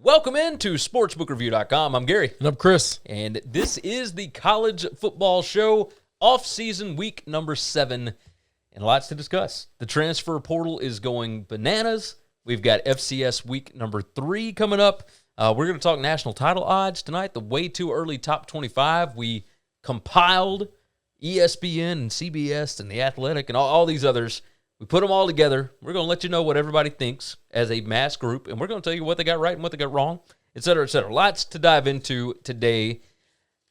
Welcome into SportsbookReview.com. I'm Gary. And I'm Chris. And this is the College Football Show, off-season week number 7, and lots to discuss. The transfer portal is going bananas. We've got FCS week number 3 coming up. We're going to talk national title odds tonight, the way too early top 25. We compiled ESPN and CBS and The Athletic and all these others. We put them all together. We're going to let you know what everybody thinks as a mass group, and we're going to tell you what they got right and what they got wrong, et cetera, et cetera. Lots to dive into today.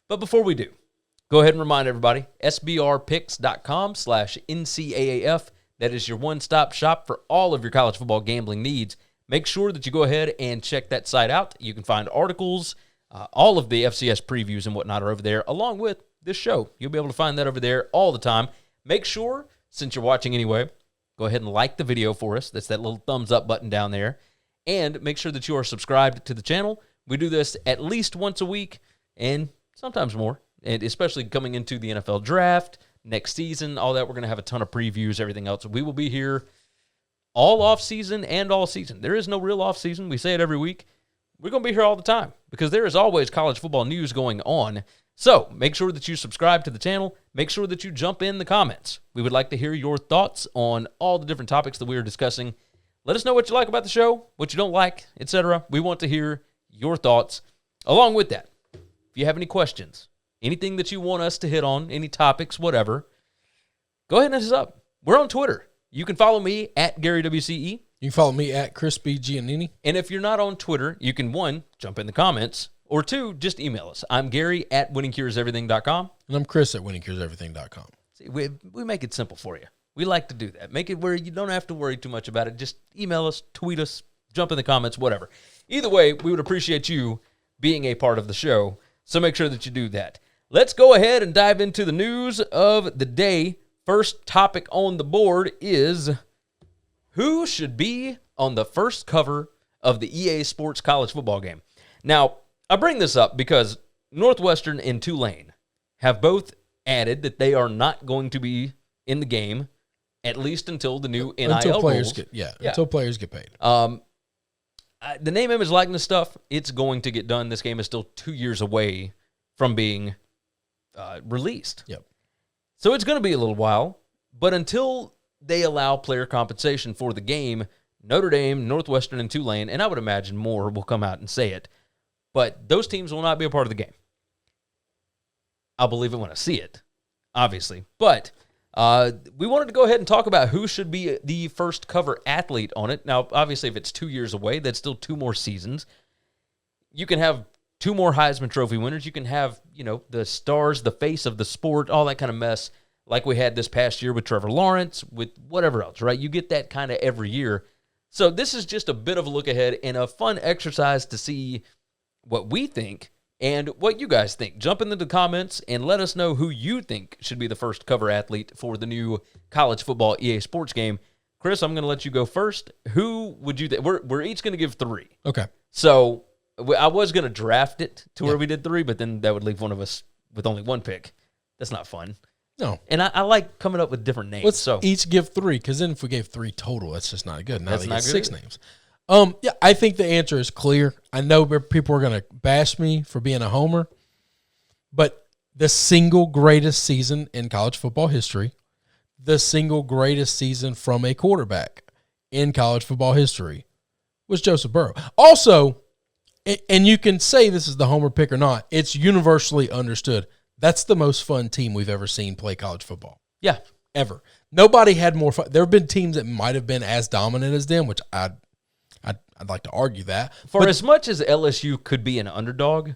But before we do, go ahead and remind everybody, sbrpicks.com/NCAAF. That is your one-stop shop for all of your college football gambling needs. Make sure that you go ahead and check that site out. You can find articles, all of the FCS previews and whatnot are over there, along with this show. You'll be able to find that over there all the time. Make sure, since you're watching anyway, go ahead and like the video for us. That's that little thumbs up button down there. And make sure that you are subscribed to the channel. We do this at least once a week and sometimes more, and especially coming into the NFL draft, next season, all that. We're going to have a ton of previews, everything else. We will be here all off-season and all season. There is no real off-season. We say it every week. We're going to be here all the time because there is always college football news going on. So make sure that you subscribe to the channel. Make sure that you jump in the comments. We would like to hear your thoughts on all the different topics that we are discussing. Let us know what you like about the show, what you don't like, etc. We want to hear your thoughts. Along with that, if you have any questions, anything that you want us to hit on, any topics, whatever, go ahead and hit us up. We're on Twitter. You can follow me at GaryWCE. You can follow me at Chris B. Giannini. And if you're not on Twitter, you can, 1, jump in the comments, or 2, just email us. I'm Gary at winningcureseverything.com. And I'm Chris at winningcureseverything.com. See, we make it simple for you. We like to do that. Make it where you don't have to worry too much about it. Just email us, tweet us, jump in the comments, whatever. Either way, we would appreciate you being a part of the show, so make sure that you do that. Let's go ahead and dive into the news of the day. First topic on the board is who should be on the first cover of the EA Sports college football game. Now, I bring this up because Northwestern and Tulane have both added that they are not going to be in the game at least until the new NIL until players rules. Until players get paid. The name, image, likeness stuff, it's going to get done. This game is still 2 years away from being released. Yep. So it's going to be a little while, but until they allow player compensation for the game, Notre Dame, Northwestern, and Tulane, and I would imagine more will come out and say it, but those teams will not be a part of the game. I'll believe it when I see it, obviously. But we wanted to go ahead and talk about who should be the first cover athlete on it. Now, obviously, if it's 2 years away, that's still 2 more seasons. You can have 2 more Heisman Trophy winners. You can have, the stars, the face of the sport, all that kind of mess like we had this past year with Trevor Lawrence, with whatever else, right? You get that kind of every year. So this is just a bit of a look ahead and a fun exercise to see what we think and what you guys think. Jump into the comments and let us know who you think should be the first cover athlete for the new college football EA Sports game. Chris, I'm going to let you go first. Who would you think? We're each going to give 3. Okay. So I was going to draft it to where we did 3, but then that would leave one of us with only 1 pick. That's not fun. No. And I like coming up with different names. Let's each give 3, because then if we gave 3 total, that's just not good. Now That's they not get good 6 names. I think the answer is clear. I know people are going to bash me for being a homer, but the single greatest season in college football history, the single greatest season from a quarterback in college football history was Joseph Burrow. Also, and you can say this is the homer pick or not, it's universally understood. That's the most fun team we've ever seen play college football. Yeah. Ever. Nobody had more fun. There have been teams that might have been as dominant as them, which I'd like to argue that. For as much as LSU could be an underdog,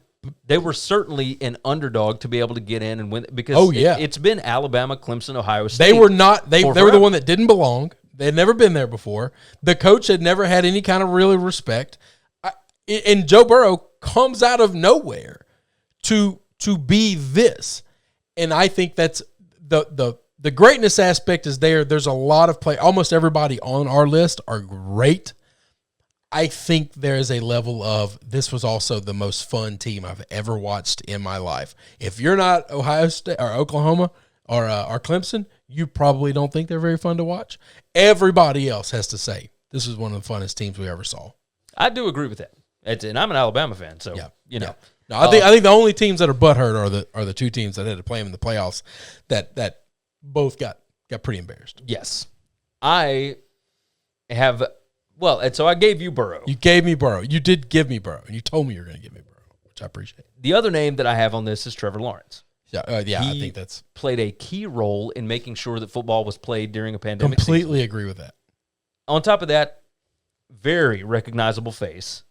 they were certainly an underdog to be able to get in and win, because it's been Alabama, Clemson, Ohio State. They were not. They were the one that didn't belong. They had never been there before. The coach had never had any kind of really respect. And Joe Burrow comes out of nowhere to be this. And I think that's the greatness aspect is there. There's a lot of play. Almost everybody on our list are great. I think there is a level of this was also the most fun team I've ever watched in my life. If you're not Ohio State or Oklahoma or Clemson, you probably don't think they're very fun to watch. Everybody else has to say this is one of the funnest teams we ever saw. I do agree with that. And I'm an Alabama fan, so you know. Yeah. No, I think the only teams that are butthurt are the two teams that had to play him in the playoffs that both got pretty embarrassed. Yes. I have and so I gave you Burrow. You gave me Burrow. You did give me Burrow, and you told me you were going to give me Burrow, which I appreciate. The other name that I have on this is Trevor Lawrence. Yeah, I think that's played a key role in making sure that football was played during a pandemic. Completely agree with that. On top of that, very recognizable face.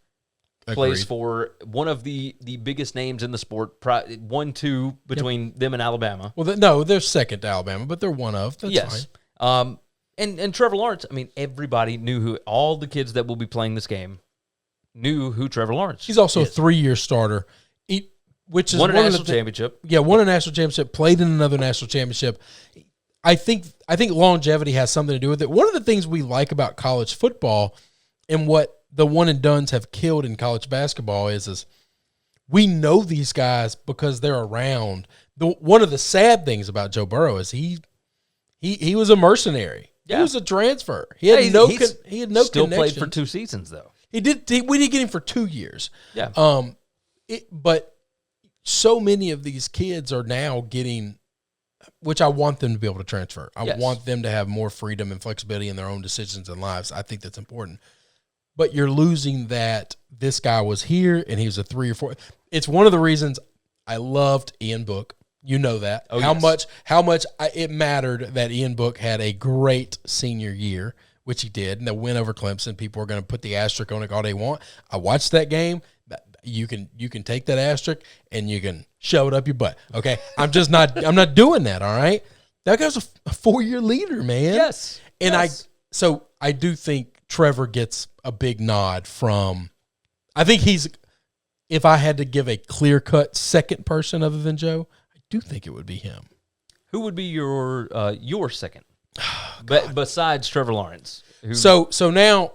Agreed. Plays for one of the biggest names in the sport, 1-2 between them and Alabama. Well, they're second to Alabama, but they're one of. That's fine. And Trevor Lawrence, I mean, everybody knew all the kids that will be playing this game knew who Trevor Lawrence He's also is. a 3-year starter, which is won a national championship. Yeah, won a national championship, played in another national championship. I think longevity has something to do with it. One of the things we like about college football and what the one-and-dones have killed in college basketball is we know these guys because they're around. One of the sad things about Joe Burrow is he was a mercenary. Yeah. He was a transfer. He had no still connections. Played for 2 seasons though. We did get him for 2 years. Yeah. But so many of these kids are now getting, which I want them to be able to transfer. I want them to have more freedom and flexibility in their own decisions and lives. I think that's important. But you're losing that this guy was here and he was a 3 or 4. It's one of the reasons I loved Ian Book. You know that. Oh, how much it mattered that Ian Book had a great senior year, which he did, and the win over Clemson. People are going to put the asterisk on it all they want. I watched that game. You can take that asterisk and you can shove it up your butt. Okay, I'm not doing that. All right, that guy's a 4-year leader, man. Yes, and I do think Trevor gets a big nod from. I think he's. If I had to give a clear-cut second person other than Joe, I do think it would be him. Who would be your second? Besides Trevor Lawrence. So now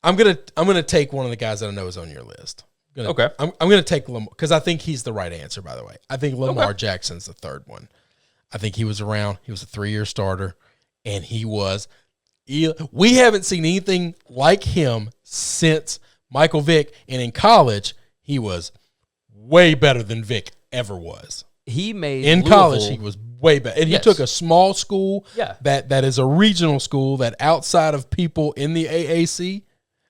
I'm gonna take one of the guys that I know is on your list. Okay. I'm gonna take Lamar because I think he's the right answer. By the way, I think Lamar Jackson's the third one. I think he was around. He was a 3-year starter, and he was. We haven't seen anything like him since Michael Vick, and in college he was way better than Vick ever was. He made in college he was way better, and he took a small school that is a regional school that outside of people in the AAC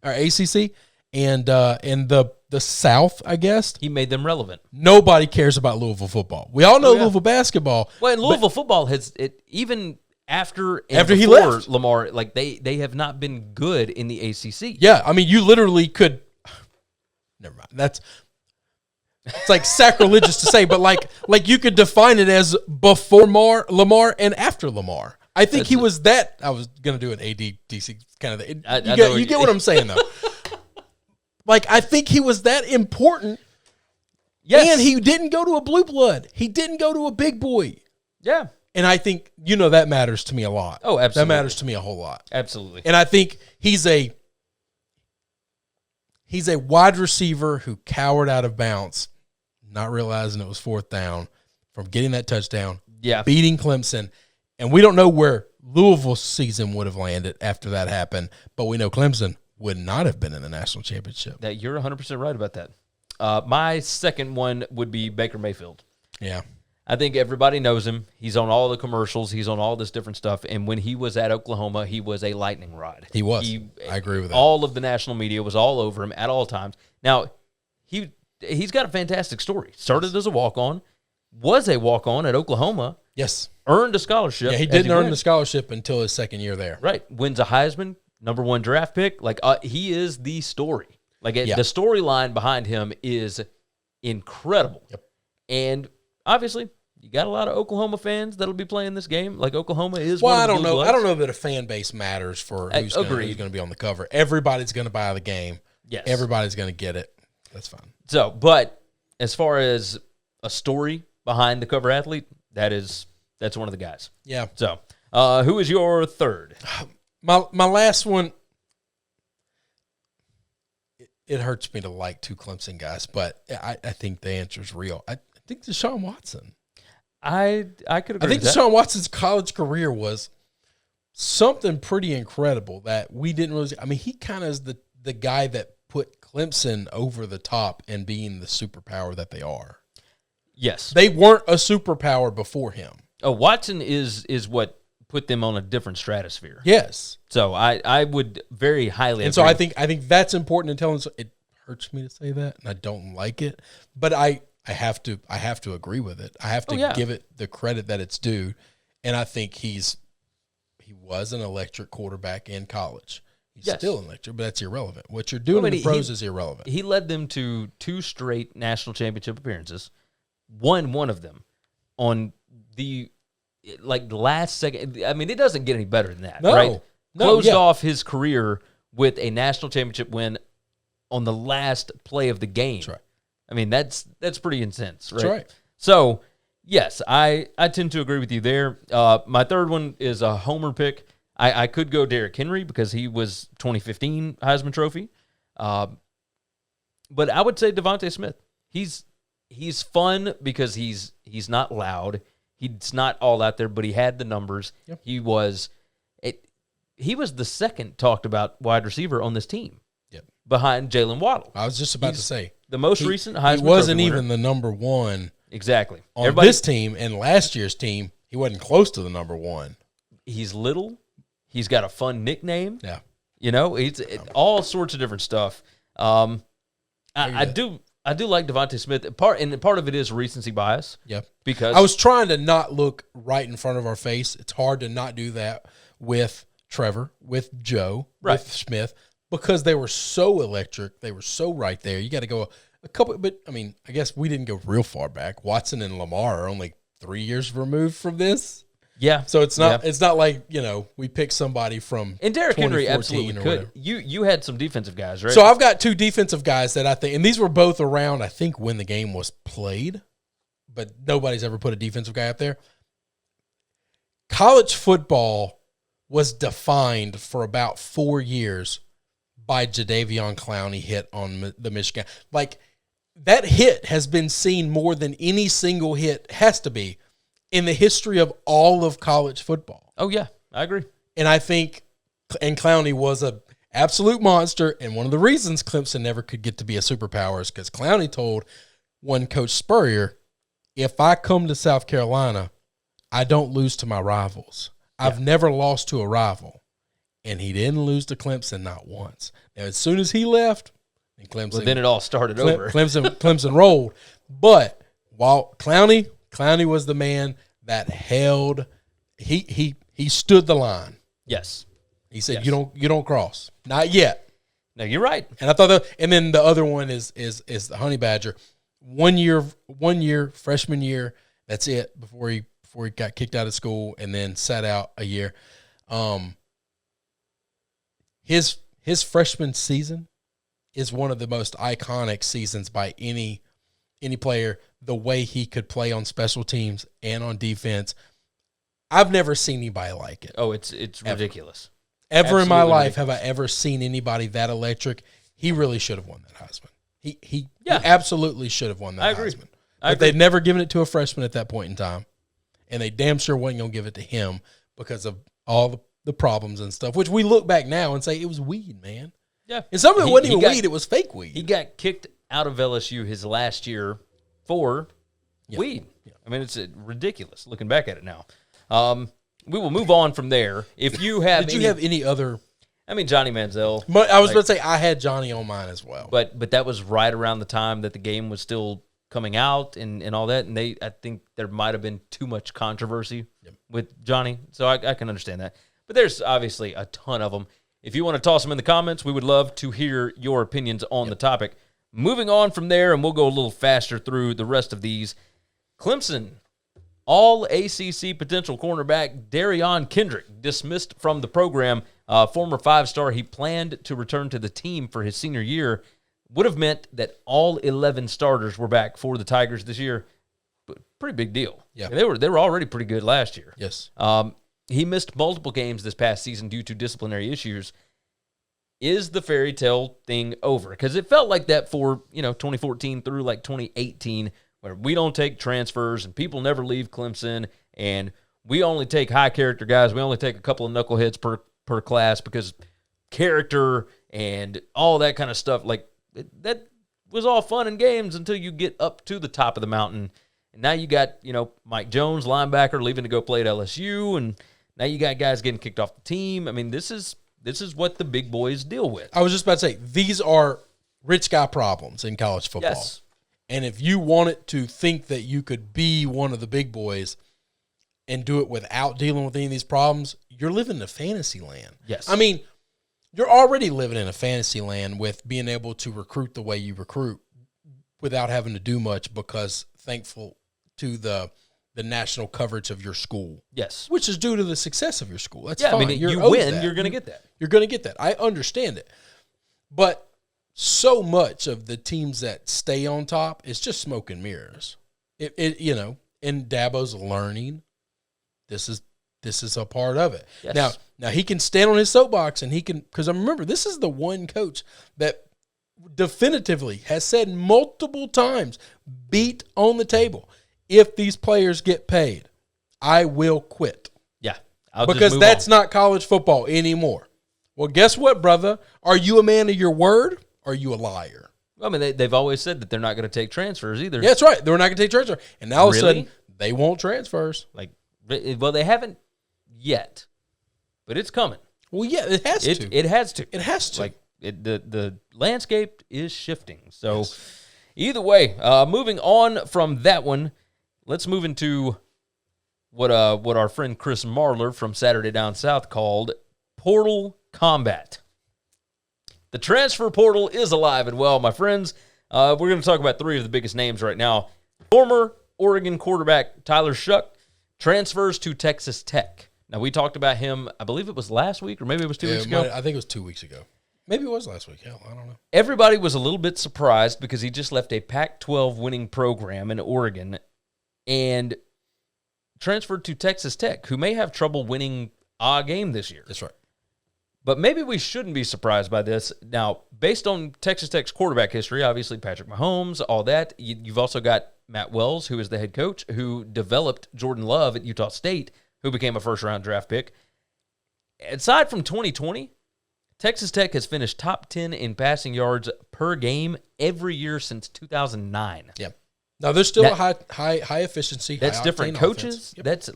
or ACC and in the South, I guess he made them relevant. Nobody cares about Louisville football. We all know Louisville basketball. Well, and Louisville football has it even. After he left Lamar, like they have not been good in the ACC. Yeah, I mean, you literally could. Never mind. It's like sacrilegious to say, but like you could define it as before Lamar and after Lamar. I think he was that. I was gonna do an ADDC kind of. You get what I'm saying though. Like I think he was that important. Yes, and he didn't go to a blue blood. He didn't go to a big boy. Yeah. And I think, that matters to me a lot. Oh, absolutely. That matters to me a whole lot. Absolutely. And I think he's a wide receiver who cowered out of bounds, not realizing it was 4th down, from getting that touchdown, beating Clemson. And we don't know where Louisville's season would have landed after that happened, but we know Clemson would not have been in the national championship. That you're 100% right about that. My second one would be Baker Mayfield. Yeah. I think everybody knows him. He's on all the commercials. He's on all this different stuff. And when he was at Oklahoma, he was a lightning rod. He was. I agree with that. All of the national media was all over him at all times. Now, he's got a fantastic story. Started as a walk-on, was a walk-on at Oklahoma. Yes. Earned a scholarship. Yeah, he didn't earn the scholarship until his second year there. Right. Wins a Heisman, #1 draft pick. Like, he is the story. Like, the storyline behind him is incredible. Yep. And obviously, you got a lot of Oklahoma fans that'll be playing this game. Like Oklahoma is. Well, one of I the don't know. bloods. I don't know that a fan base matters for who's going to be on the cover. Everybody's going to buy the game. Yes, everybody's going to get it. That's fine. So, but as far as a story behind the cover athlete, that's one of the guys. Yeah. So, who is your third? My last one. It hurts me to like 2 Clemson guys, but I think the answer is real. I think Deshaun Watson. I could agree. I think Deshaun Watson's college career was something pretty incredible that we didn't really. I mean, he kind of is the guy that put Clemson over the top and being the superpower that they are. Yes. They weren't a superpower before him. Oh, Watson is what put them on a different stratosphere. Yes. So I would very highly And agree. so I think that's important to tell them. It hurts me to say that, and I don't like it, but I have to agree with it. I have to give it the credit that it's due, and I think he was an electric quarterback in college. He's still electric, but that's irrelevant. What you're doing in the pros is irrelevant. He led them to 2 straight national championship appearances, won one of them on the last second. I mean, it doesn't get any better than that, right? Closed off his career with a national championship win on the last play of the game. That's right. I mean, that's pretty intense, right? That's right. So, yes, I tend to agree with you there. My third one is a homer pick. I could go Derrick Henry because he was 2015 Heisman Trophy. But I would say Devontae Smith. He's fun because he's not loud. He's not all out there, but he had the numbers. Yep. He was the second talked about wide receiver on this team. Yep. Behind Jalen Waddle. I was just about to say. The most recent Heisman Trophy He wasn't winner. even the number one. Exactly. On this team and last year's team, he wasn't close to the number one. He's little. He's got a fun nickname. Yeah. You know, it's all sorts of different stuff. I do like Devontae Smith. Part of it is recency bias. Yeah. Because I was trying to not look right in front of our face. It's hard to not do that with Trevor, with Joe, with Smith, because they were so electric. They were so right there. You got to go a couple, but I mean, I guess we didn't go real far back. Watson and Lamar are only 3 years removed from this. Yeah. So it's not like, we picked somebody from and Derrick Henry 2014 absolutely or could. whatever. You had some defensive guys, right? So I've got 2 defensive guys that I think, and these were both around, I think, when the game was played, but nobody's ever put a defensive guy up there. College football was defined for about 4 years by Jadeveon Clowney hit on the Michigan. Like, that hit has been seen more than any single hit has to be in the history of all of college football. Oh, yeah, I agree. And I think, and Clowney was a absolute monster, and one of the reasons Clemson never could get to be a superpower is because Clowney told one Coach Spurrier, if I come to South Carolina, I don't lose to my rivals. I've never lost to a rival. And he didn't lose to Clemson not once. Now, as soon as he left, and Clemson, well, then it all started over. Clemson rolled. But while Clowney was the man that held, he stood the line. Yes. He said, "You don't cross, not yet." No, you're right. And I thought and then the other one is the Honey Badger, 1 year freshman year. That's it before he got kicked out of school and then sat out a year. His freshman season is one of the most iconic seasons by any player. The way he could play on special teams and on defense, I've never seen anybody like it. Oh, it's ridiculous. Ever in my life have I ever seen anybody that electric? He really should have won that Heisman. He absolutely should have won that Heisman. But they'd never given it to a freshman at that point in time, and they damn sure wasn't going to give it to him because of all the problems and stuff, which we look back now and say it was weed, man. Yeah. And some of it wasn't even weed, it was fake weed. He got kicked out of LSU his last year for weed. Yeah. I mean, it's ridiculous looking back at it now. We will move on from there. If you have Did you have any other? I mean, Johnny Manziel. But I was about to say I had Johnny on mine as well. But that was right around the time that the game was still coming out and all that. And I think there might have been too much controversy with Johnny. So I can understand that. But there's obviously a ton of them. If you want to toss them in the comments, we would love to hear your opinions on the topic. Moving on from there, and we'll go a little faster through the rest of these. Clemson, All-ACC potential cornerback Derion Kendrick dismissed from the program. Former 5-star, he planned to return to the team for his senior year. Would have meant that all 11 starters were back for the Tigers this year. But pretty big deal. Yeah, they were already pretty good last year. Yes. He missed multiple games this past season due to disciplinary issues. Is the fairy tale thing over? Because it felt like that for 2014 through like 2018, where we don't take transfers and people never leave Clemson, and we only take high character guys. We only take a couple of knuckleheads per class because character and all that kind of stuff. Like, that was all fun and games until you get up to the top of the mountain. And now you got, Mike Jones, linebacker, leaving to go play at LSU, and now you got guys getting kicked off the team. I mean, this is what the big boys deal with. I was just about to say, these are rich guy problems in college football. Yes. And if you wanted to think that you could be one of the big boys and do it without dealing with any of these problems, you're living in a fantasy land. Yes. I mean, you're already living in a fantasy land with being able to recruit the way you recruit without having to do much because thankful to the national coverage of your school. Yes. Which is due to the success of your school. That's fine. I mean, you win, you're going to get that. You're going to get that. I understand it. But so much of the teams that stay on top is just smoke and mirrors. And Dabo's learning. This is a part of it. Yes. Now he can stand on his soapbox and he can, because I remember this is the one coach that definitively has said multiple times, beat on the table, if these players get paid, I will quit. Yeah. Because that's not college football anymore. Well, guess what, brother? Are you a man of your word? Or are you a liar? I mean, they've always said that they're not going to take transfers either. Yeah, that's right. They're not going to take transfers. And now all of a sudden, they won't transfers. Well, they haven't yet, but it's coming. Well, yeah, it has to. It has to. It has to. The landscape is shifting. So either way, moving on from that one, let's move into what our friend Chris Marler from Saturday Down South called portal combat. The transfer portal is alive and well, my friends. We're going to talk about three of the biggest names right now. Former Oregon quarterback Tyler Shough transfers to Texas Tech. Now, we talked about him, I believe it was last week, or maybe it was 2 weeks ago. I think it was 2 weeks ago. Maybe it was last week. Hell, I don't know. Everybody was a little bit surprised because he just left a Pac-12 winning program in Oregon and transferred to Texas Tech, who may have trouble winning a game this year. That's right. But maybe we shouldn't be surprised by this. Now, based on Texas Tech's quarterback history, obviously Patrick Mahomes, all that, you've also got Matt Wells, who is the head coach, who developed Jordan Love at Utah State, who became a first-round draft pick. Aside from 2020, Texas Tech has finished top 10 in passing yards per game every year since 2009. Yeah. Now, there's still a high efficiency. That's different coaches. Yep. That's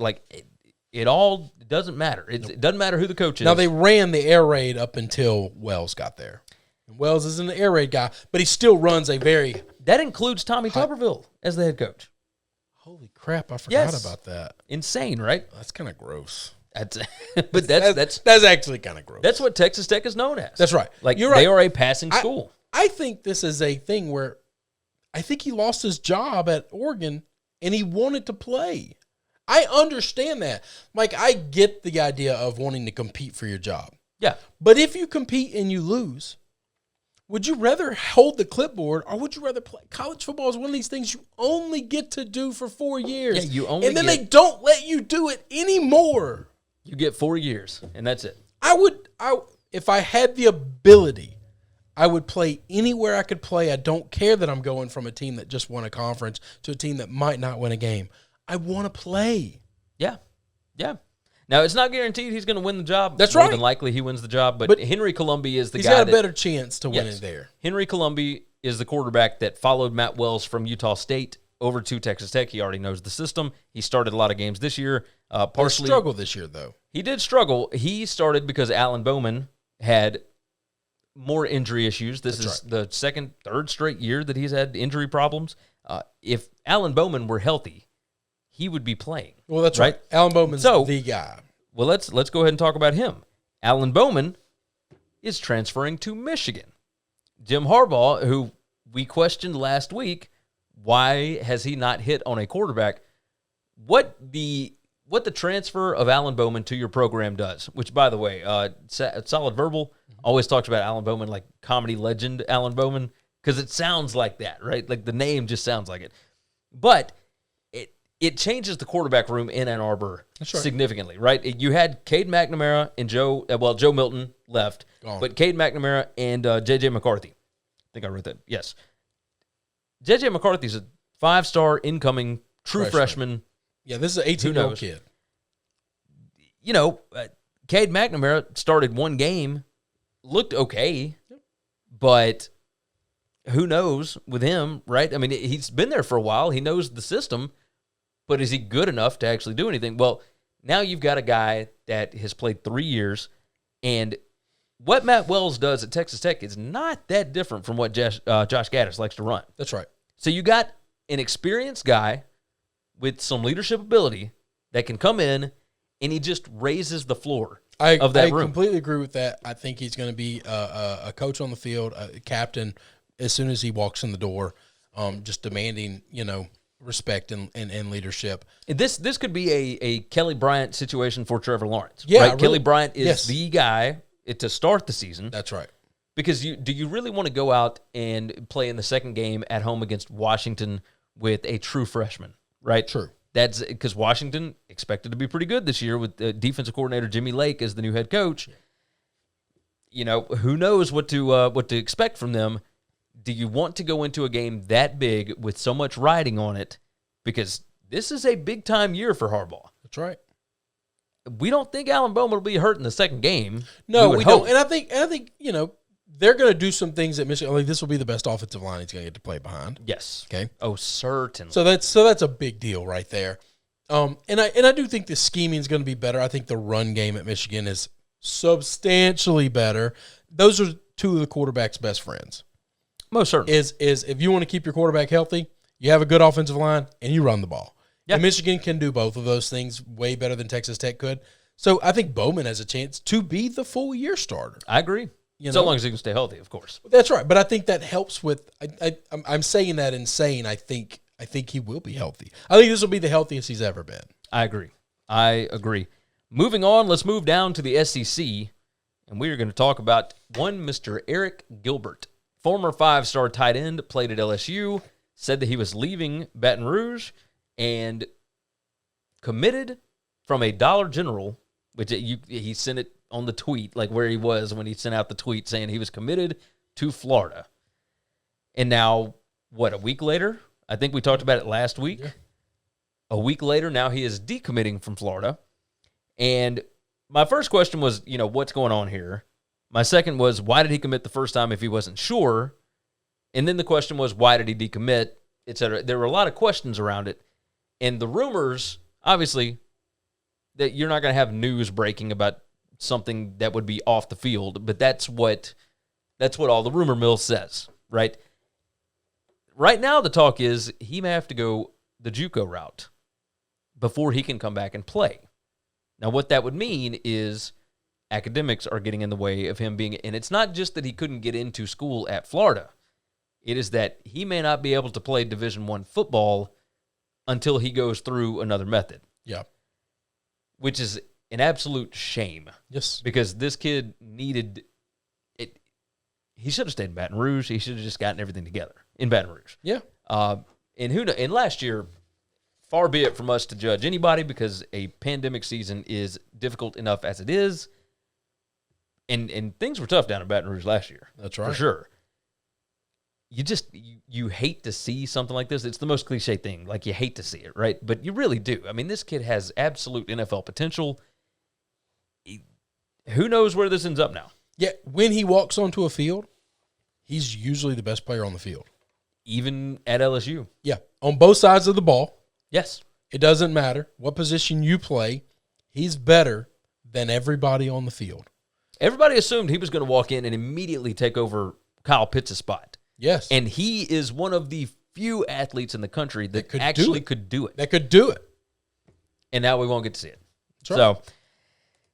it all doesn't matter. It doesn't matter who the coach is. Now, they ran the air raid up until Wells got there. And Wells isn't an air raid guy, but he still runs a very... That includes Tommy Tuberville as the head coach. Holy crap, I forgot about that. Insane, right? That's kind of gross. That's actually kind of gross. That's what Texas Tech is known as. That's right. You're right. They are a passing school. I think this is a thing where I think he lost his job at Oregon and he wanted to play. I understand that. I get the idea of wanting to compete for your job. Yeah. But if you compete and you lose, would you rather hold the clipboard or would you rather play? College football is one of these things you only get to do for 4 years. Yeah, and then they don't let you do it anymore. You get 4 years, and that's it. If I had the ability, I would play anywhere I could play. I don't care that I'm going from a team that just won a conference to a team that might not win a game. I want to play. Yeah. Yeah. Now, it's not guaranteed he's going to win the job. That's More right. than likely he wins the job, but Henry Colombi is the guy He's got a better chance to win it there. Henry Colombi is the quarterback that followed Matt Wells from Utah State over to Texas Tech. He already knows the system. He started a lot of games this year. Partially struggled this year, though. He did struggle. He started because Alan Bowman had more injury issues. This is the second, third straight year that he's had injury problems. If Alan Bowman were healthy, he would be playing. Well, that's right. Alan Bowman's the guy. Well, let's go ahead and talk about him. Alan Bowman is transferring to Michigan. Jim Harbaugh, who we questioned last week, why has he not hit on a quarterback? What the transfer of Alan Bowman to your program does, which, by the way, Solid Verbal always talks about Alan Bowman like comedy legend Alan Bowman, because it sounds like that, right? Like the name just sounds like it. But it changes the quarterback room in Ann Arbor significantly, right? You had Cade McNamara and Joe Milton left, but Cade McNamara and J.J. McCarthy. I think I wrote that. Yes. J.J. McCarthy's a 5-star incoming true freshman. Yeah, this is an 18-year-old kid. Cade McNamara started one game, looked okay, But who knows with him, right? I mean, he's been there for a while. He knows the system, but is he good enough to actually do anything? Well, now you've got a guy that has played 3 years, and what Matt Wells does at Texas Tech is not that different from what Josh Gaddis likes to run. That's right. So you got an experienced guy with some leadership ability that can come in, and he just raises the floor of that room. I completely agree with that. I think he's going to be a coach on the field, a captain, as soon as he walks in the door, just demanding, respect and leadership. This could be a Kelly Bryant situation for Trevor Lawrence. Yeah, right? really, Kelly Bryant is the guy to start the season. That's right. Because do you really want to go out and play in the second game at home against Washington with a true freshman, right? True. That's because Washington expected to be pretty good this year with defensive coordinator Jimmy Lake as the new head coach. Who knows what to expect from them. Do you want to go into a game that big with so much riding on it? Because this is a big-time year for Harbaugh. That's right. We don't think Alan Bowman will be hurt in the second game. No, we don't. And I think they're going to do some things at Michigan. Like, this will be the best offensive line he's going to get to play behind. Yes. Okay. Oh, certainly. So that's a big deal right there. And I do think the scheming is going to be better. I think the run game at Michigan is substantially better. Those are two of the quarterback's best friends. Most certainly. Is if you want to keep your quarterback healthy, you have a good offensive line and you run the ball. Yeah. And Michigan can do both of those things way better than Texas Tech could. So I think Bowman has a chance to be the full year starter. I agree. So long as he can stay healthy, of course. That's right. But I think that helps with I'm saying that and saying I think he will be healthy. I think this will be the healthiest he's ever been. I agree. Moving on, let's move down to the SEC, and we are going to talk about one Mr. Arik Gilbert. Former 5-star tight end, played at LSU, said that he was leaving Baton Rouge and committed from a Dollar General, which he sent it on the tweet, like where he was when he sent out the tweet saying he was committed to Florida. And now, a week later? I think we talked about it last week. Yeah. A week later, now he is decommitting from Florida. And my first question was, what's going on here? My second was, why did he commit the first time if he wasn't sure? And then the question was, why did he decommit, et cetera? There were a lot of questions around it. And the rumors, obviously, that you're not going to have news breaking about something that would be off the field, but that's what all the rumor mill says, right? Right now, the talk is he may have to go the JUCO route before he can come back and play. Now, what that would mean is academics are getting in the way of him being, and it's not just that he couldn't get into school at Florida. It is that he may not be able to play Division I football until he goes through another method. Yeah. Which is an absolute shame. Yes. Because this kid needed it. He should have stayed in Baton Rouge. He should have just gotten everything together in Baton Rouge. Yeah. And last year, far be it from us to judge anybody because a pandemic season is difficult enough as it is. And things were tough down in Baton Rouge last year. That's right. For sure. You hate to see something like this. It's the most cliche thing. Like, you hate to see it, right? But you really do. I mean, this kid has absolute NFL potential. Who knows where this ends up now? Yeah, when he walks onto a field, he's usually the best player on the field. Even at LSU. Yeah, on both sides of the ball. Yes. It doesn't matter what position you play. He's better than everybody on the field. Everybody assumed he was going to walk in and immediately take over Kyle Pitts' spot. Yes. And he is one of the few athletes in the country that could do it. That could do it. And now we won't get to see it. That's right. So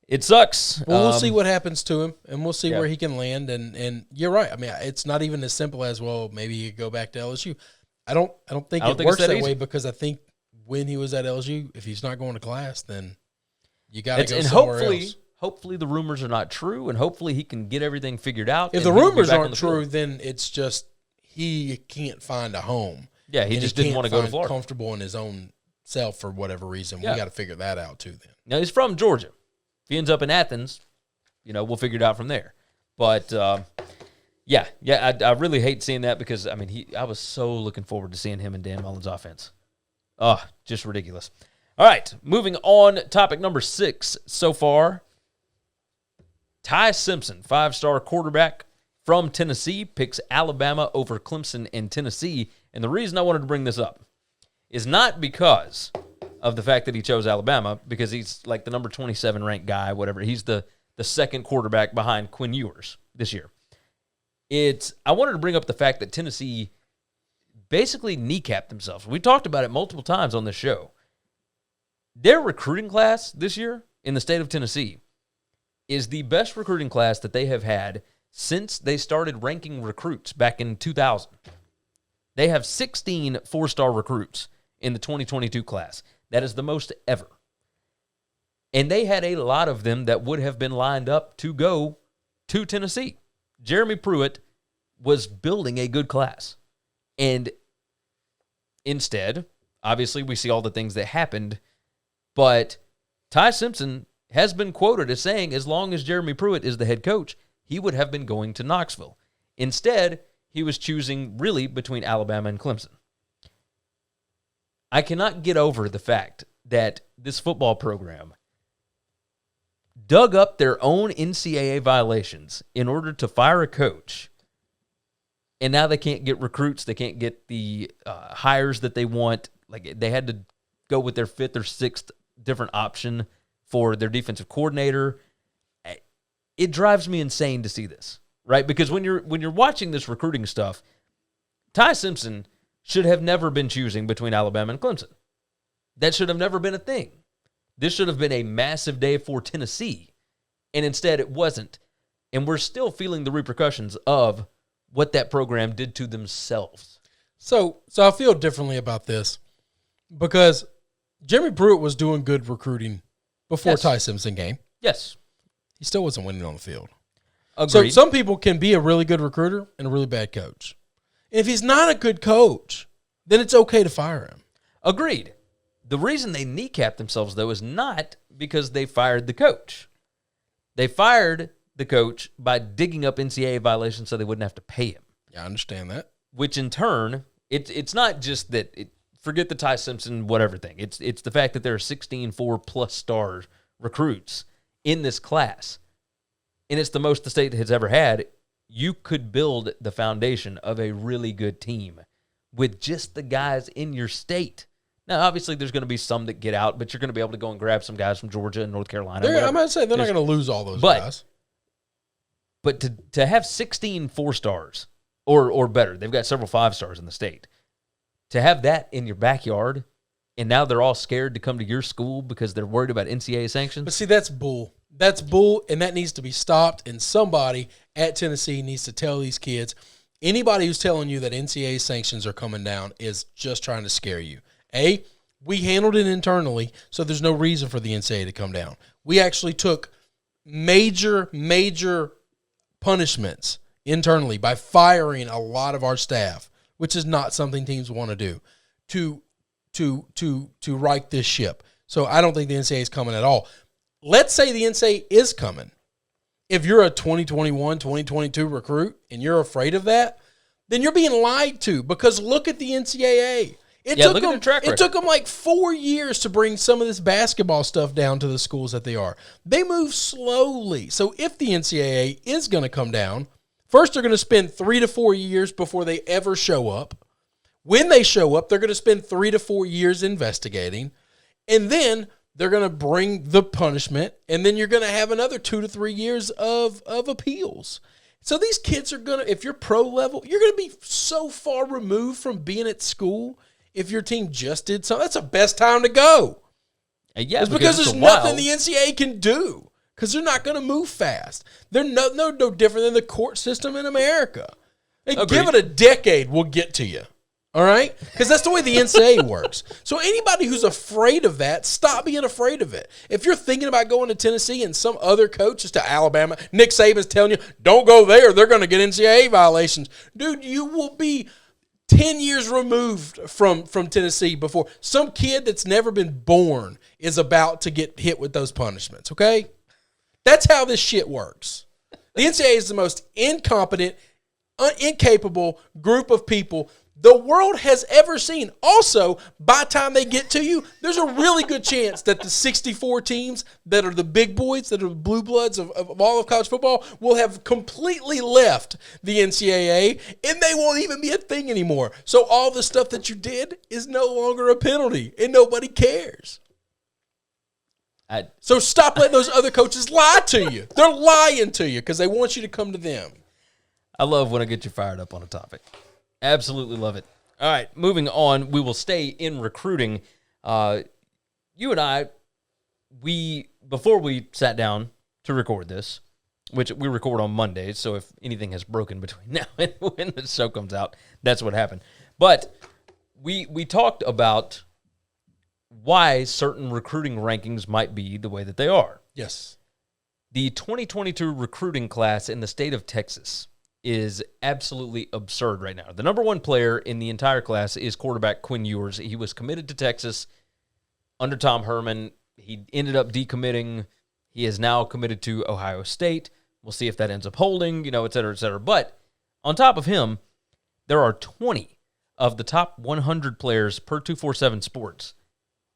it sucks. Well, we'll see what happens to him, and we'll see where he can land. And you're right. I mean, it's not even as simple as, well, maybe he could go back to LSU. I don't think it works that way, because I think when he was at LSU, if he's not going to class, then you got to go somewhere else. Hopefully the rumors are not true, and hopefully he can get everything figured out. If the rumors aren't true, then it's just he can't find a home. Yeah, he just didn't want to go to Florida. Comfortable in his own self for whatever reason. Yeah. We got to figure that out too then. Now, he's from Georgia. If he ends up in Athens, we'll figure it out from there. But, I really hate seeing that because, I mean, I was so looking forward to seeing him in Dan Mullen's offense. Oh, just ridiculous. All right, moving on. Topic number 6 so far. Ty Simpson, 5-star quarterback, from Tennessee picks Alabama over Clemson and Tennessee. And the reason I wanted to bring this up is not because of the fact that he chose Alabama, because he's like the number 27 ranked guy, whatever. He's the second quarterback behind Quinn Ewers this year. I wanted to bring up the fact that Tennessee basically kneecapped themselves. We talked about it multiple times on this show. Their recruiting class this year in the state of Tennessee is the best recruiting class that they have had since they started ranking recruits back in 2000. They have 16 four-star recruits in the 2022 class. That is the most ever. And they had a lot of them that would have been lined up to go to Tennessee. Jeremy Pruitt was building a good class. And instead, obviously, we see all the things that happened, but Ty Simpson has been quoted as saying as long as Jeremy Pruitt is the head coach, he would have been going to Knoxville. Instead, he was choosing really between Alabama and Clemson. I cannot get over the fact that this football program dug up their own NCAA violations in order to fire a coach, and now they can't get recruits. They can't get the hires that they want. Like, they had to go with their fifth or sixth different option for their defensive coordinator. It drives me insane to see this, right? Because when you're watching this recruiting stuff, Ty Simpson should have never been choosing between Alabama and Clemson. That should have never been a thing. This should have been a massive day for Tennessee, and instead it wasn't. And we're still feeling the repercussions of what that program did to themselves. So I feel differently about this because Jeremy Pruitt was doing good recruiting before Ty Simpson came. Yes. He still wasn't winning on the field. Agreed. So some people can be a really good recruiter and a really bad coach. And if he's not a good coach, then it's okay to fire him. Agreed. The reason they kneecapped themselves, though, is not because they fired the coach. They fired the coach by digging up NCAA violations so they wouldn't have to pay him. Yeah, I understand that. Which in turn, it's not just that, forget the Ty Simpson whatever thing. It's the fact that there are 16 4+ star recruits in this class. And it's the most the state has ever had. You could build the foundation of a really good team with just the guys in your state. Now, obviously, there's going to be some that get out, but you're going to be able to go and grab some guys from Georgia and North Carolina. I'm going to say they're not going to lose all those guys. But to have 16 4-stars or better, they've got several 5-stars in the state. To have that in your backyard, and now they're all scared to come to your school because they're worried about NCAA sanctions. But see, that's bull. That's bull, and that needs to be stopped, and somebody at Tennessee needs to tell these kids, anybody who's telling you that NCAA sanctions are coming down is just trying to scare you. We handled it internally, so there's no reason for the NCAA to come down. We actually took major punishments internally by firing a lot of our staff, which is not something teams want to do, to right this ship. So I don't think the NCAA is coming at all. Let's say the NCAA is coming. If you're a 2021, 2022 recruit and you're afraid of that, then you're being lied to, because look at the NCAA. It took them like 4 years to bring some of this basketball stuff down to the schools that they are. They move slowly. So if the NCAA is going to come down, first they're going to spend 3 to 4 years before they ever show up. When they show up, they're going to spend 3 to 4 years investigating. And then they're going to bring the punishment. And then you're going to have another 2 to 3 years of appeals. So these kids are going to, if you're pro level, you're going to be so far removed from being at school. If your team just did something, that's the best time to go. Yeah, it's because there's nothing the NCAA can do, because they're not going to move fast. They're no different than the court system in America. Give it a decade, we'll get to you. All right? Because that's the way the NCAA works. So anybody who's afraid of that, stop being afraid of it. If you're thinking about going to Tennessee and some other coach is to Alabama, Nick Saban's telling you, don't go there, they're going to get NCAA violations. Dude, you will be 10 years removed from Tennessee before some kid that's never been born is about to get hit with those punishments, okay? That's how this shit works. The NCAA is the most incompetent, incapable group of people the world has ever seen. Also, by the time they get to you, there's a really good chance that the 64 teams that are the big boys, that are the blue bloods of all of college football, will have completely left the NCAA, and they won't even be a thing anymore. So all the stuff that you did is no longer a penalty, and nobody cares. So stop letting those other coaches lie to you. They're lying to you because they want you to come to them. I love when I get you fired up on a topic. Absolutely love it. All right, moving on. We will stay in recruiting. You and I, before we sat down to record this, which we record on Mondays, so if anything has broken between now and when the show comes out, that's what happened. But we talked about why certain recruiting rankings might be the way that they are. Yes. The 2022 recruiting class in the state of Texas is absolutely absurd right now. The number one player in the entire class is quarterback Quinn Ewers. He was committed to Texas under Tom Herman. He ended up decommitting. He is now committed to Ohio State. We'll see if that ends up holding, et cetera, et cetera. But on top of him, there are 20 of the top 100 players per 247 Sports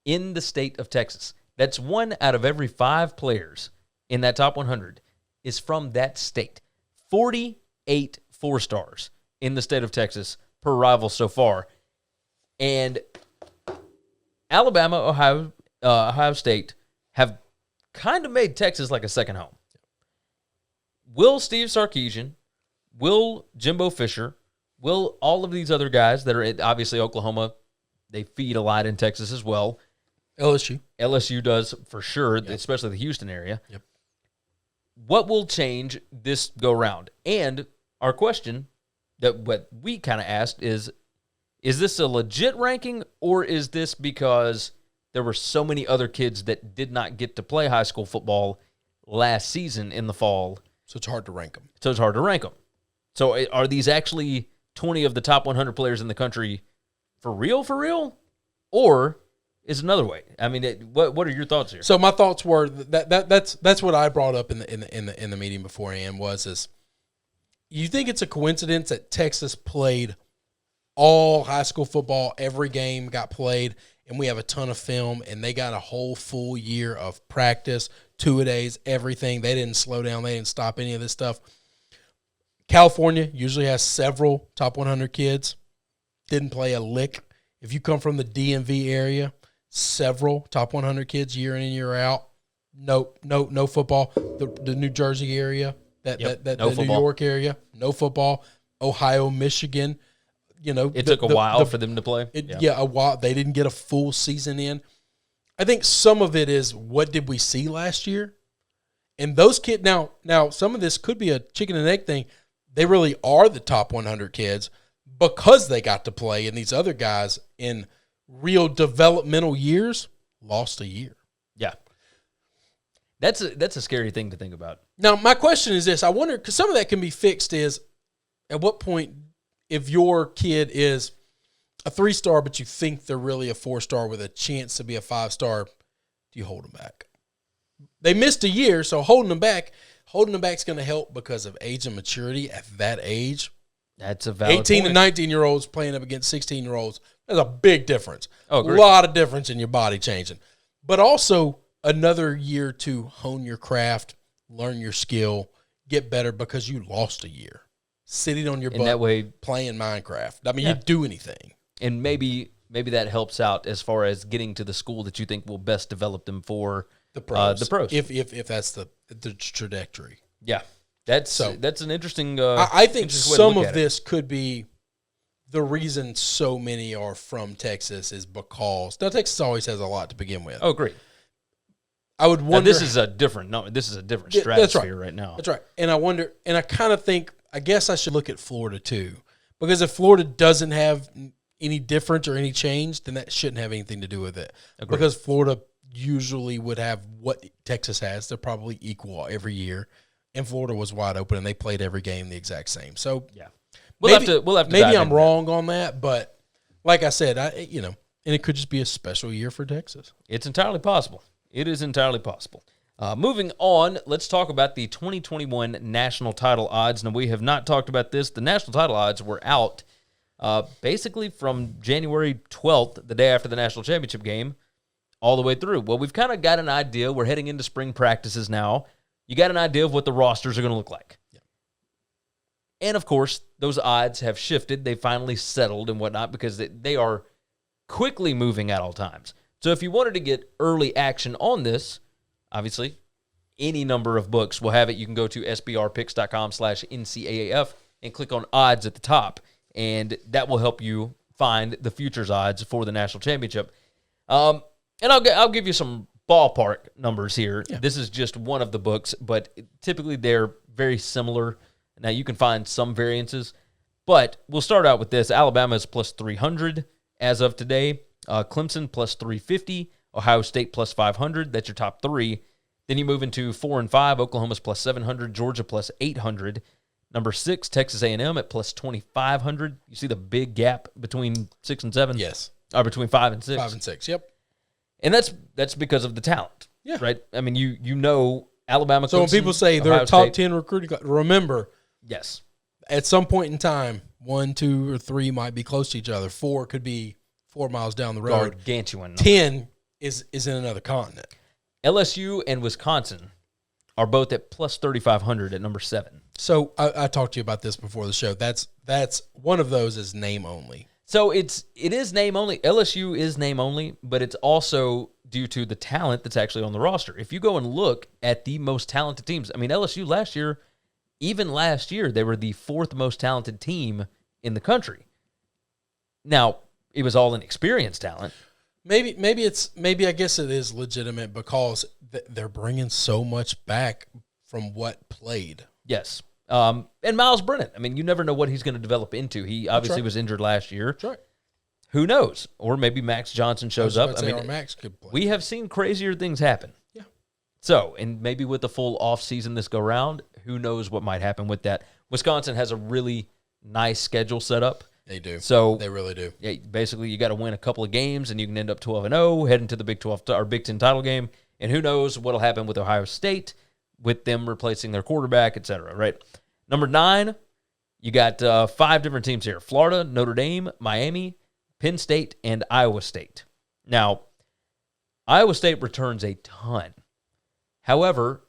in the state of Texas. That's 1 out of every 5 players in that top 100 is from that state. 48 4-stars in the state of Texas per rival so far. And Alabama, Ohio State have kind of made Texas like a second home. Will Steve Sarkisian, will Jimbo Fisher, will all of these other guys that are at, obviously, Oklahoma, they feed a lot in Texas as well. LSU does for sure, especially the Houston area. Yep. What will change this go round? And our question that what we kind of asked is this a legit ranking, or is this because there were so many other kids that did not get to play high school football last season in the fall? So it's hard to rank them. So are these actually 20 of the top 100 players in the country for real? Or is another way? I mean, what are your thoughts here? So my thoughts were that's what I brought up in the meeting beforehand is you think it's a coincidence that Texas played all high school football, every game got played, and we have a ton of film, and they got a whole full year of practice, 2-a-days, everything. They didn't slow down. They didn't stop any of this stuff. California usually has several top 100 kids. Didn't play a lick. If you come from the DMV area, several top 100 kids year in and year out. No football. The New Jersey area, the New York area, no football. Ohio, Michigan, it took a while for them to play. A while. They didn't get a full season in. I think some of it is what did we see last year, and those kids. Now some of this could be a chicken and egg thing. They really are the top 100 kids because they got to play, and these other guys in real developmental years lost a year. Yeah. That's a scary thing to think about. Now, my question is this. I wonder, because some of that can be fixed, is at what point, if your kid is a 3-star but you think they're really a 4-star with a chance to be a 5-star, do you hold them back? They missed a year, so holding them back is going to help because of age and maturity at that age. That's a valid 18 point. and 19-year-olds playing up against 16-year-olds. There's a big difference. Oh, a lot of difference in your body changing. But also another year to hone your craft, learn your skill, get better because you lost a year sitting on your butt that way, playing Minecraft. I mean, you'd do anything. And maybe that helps out as far as getting to the school that you think will best develop them for the pros. If that's the trajectory. Yeah. That's an interesting I think interesting some of this could be the reason so many are from Texas is because Texas always has a lot to begin with. Oh, great. I would wonder. This is a different stratosphere right now. That's right. And I wonder, and I kind of think, I guess I should look at Florida too, because if Florida doesn't have any difference or any change, then that shouldn't have anything to do with it. Agreed. Because Florida usually would have what Texas has. They're probably equal every year. And Florida was wide open, and they played every game the exact same. So yeah, we'll have to. Maybe I'm wrong on that, but like I said, and it could just be a special year for Texas. It's entirely possible. It is entirely possible. Moving on, let's talk about the 2021 national title odds. Now, we have not talked about this. The national title odds were out basically from January 12th, the day after the national championship game, all the way through. Well, we've kind of got an idea. We're heading into spring practices now. You got an idea of what the rosters are going to look like. Yeah. And, of course, those odds have shifted. They finally settled and whatnot because they are quickly moving at all times. So if you wanted to get early action on this, obviously, any number of books will have it. You can go to sbrpicks.com/NCAAF and click on odds at the top, and that will help you find the futures odds for the national championship. And I'll give you some ballpark numbers here. Yeah. This is just one of the books, but typically they're very similar. Now, you can find some variances, but we'll start out with this. Alabama is plus 300 as of today. Clemson plus 350. Ohio State plus 500. That's your top three. Then you move into 4 and 5. Oklahoma's plus 700. Georgia plus 800. Number 6, Texas A&M at plus 2,500. You see the big gap between 6 and 7? Yes. Or between 5 and 6? 5 and 6, yep. And that's because of the talent, right? I mean, you know Alabama, Clemson, so when people say they're a top 10 recruiting class, remember, yes, at some point in time, 1, 2, or 3 might be close to each other. 4 could be 4 miles down the road. Gargantuan. 10 is in another continent. LSU and Wisconsin are both at plus 3,500 at number 7. So I talked to you about this before the show. That's one of those is name only. So it is name only. LSU is name only, but it's also due to the talent that's actually on the roster. If you go and look at the most talented teams, I mean, LSU last year, they were the 4th most talented team in the country. Now, it was all inexperienced talent. Maybe I guess it is legitimate because they're bringing so much back from what played. Yes. And Miles Brennan, I mean, you never know what he's going to develop into. He obviously was injured last year. That's right. Who knows? Or maybe Max Johnson shows up. I mean, Max could play. We have seen crazier things happen. Yeah. So, and maybe with the full offseason this go round, who knows what might happen with that. Wisconsin has a really nice schedule set up. They do. So they really do. Yeah, basically, you got to win a couple of games, and you can end up 12-0, heading to the Big 12 or Big 10 title game. And who knows what'll happen with Ohio State, with them replacing their quarterback, et cetera, right? Number 9, you got 5 different teams here: Florida, Notre Dame, Miami, Penn State, and Iowa State. Now, Iowa State returns a ton. However,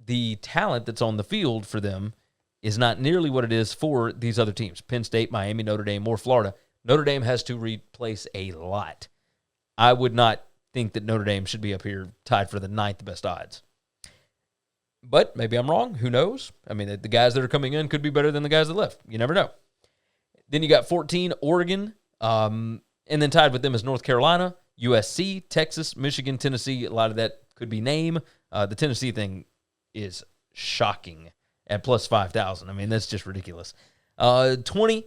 the talent that's on the field for them is not nearly what it is for these other teams: Penn State, Miami, Notre Dame, or Florida. Notre Dame has to replace a lot. I would not think that Notre Dame should be up here tied for the 9th best odds. But maybe I'm wrong. Who knows? I mean, the guys that are coming in could be better than the guys that left. You never know. Then you got 14, Oregon, and then tied with them is North Carolina, USC, Texas, Michigan, Tennessee. A lot of that could be name. The Tennessee thing is shocking at plus 5,000. I mean, that's just ridiculous. 20,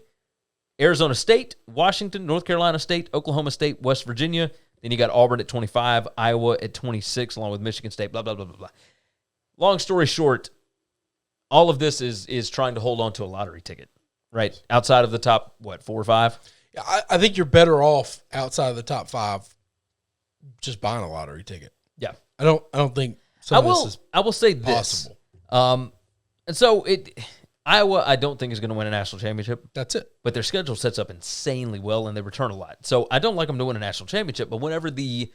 Arizona State, Washington, North Carolina State, Oklahoma State, West Virginia. Then you got Auburn at 25, Iowa at 26, along with Michigan State, blah, blah, blah, blah, blah. Long story short, all of this is trying to hold on to a lottery ticket, right? Outside of the top, 4 or 5? Yeah, I think you're better off outside of the top 5 just buying a lottery ticket. Yeah. I don't think some of this is I will say possible. This. And so Iowa, I don't think is going to win a national championship. That's it. But their schedule sets up insanely well, and they return a lot. So I don't like them to win a national championship, but whenever the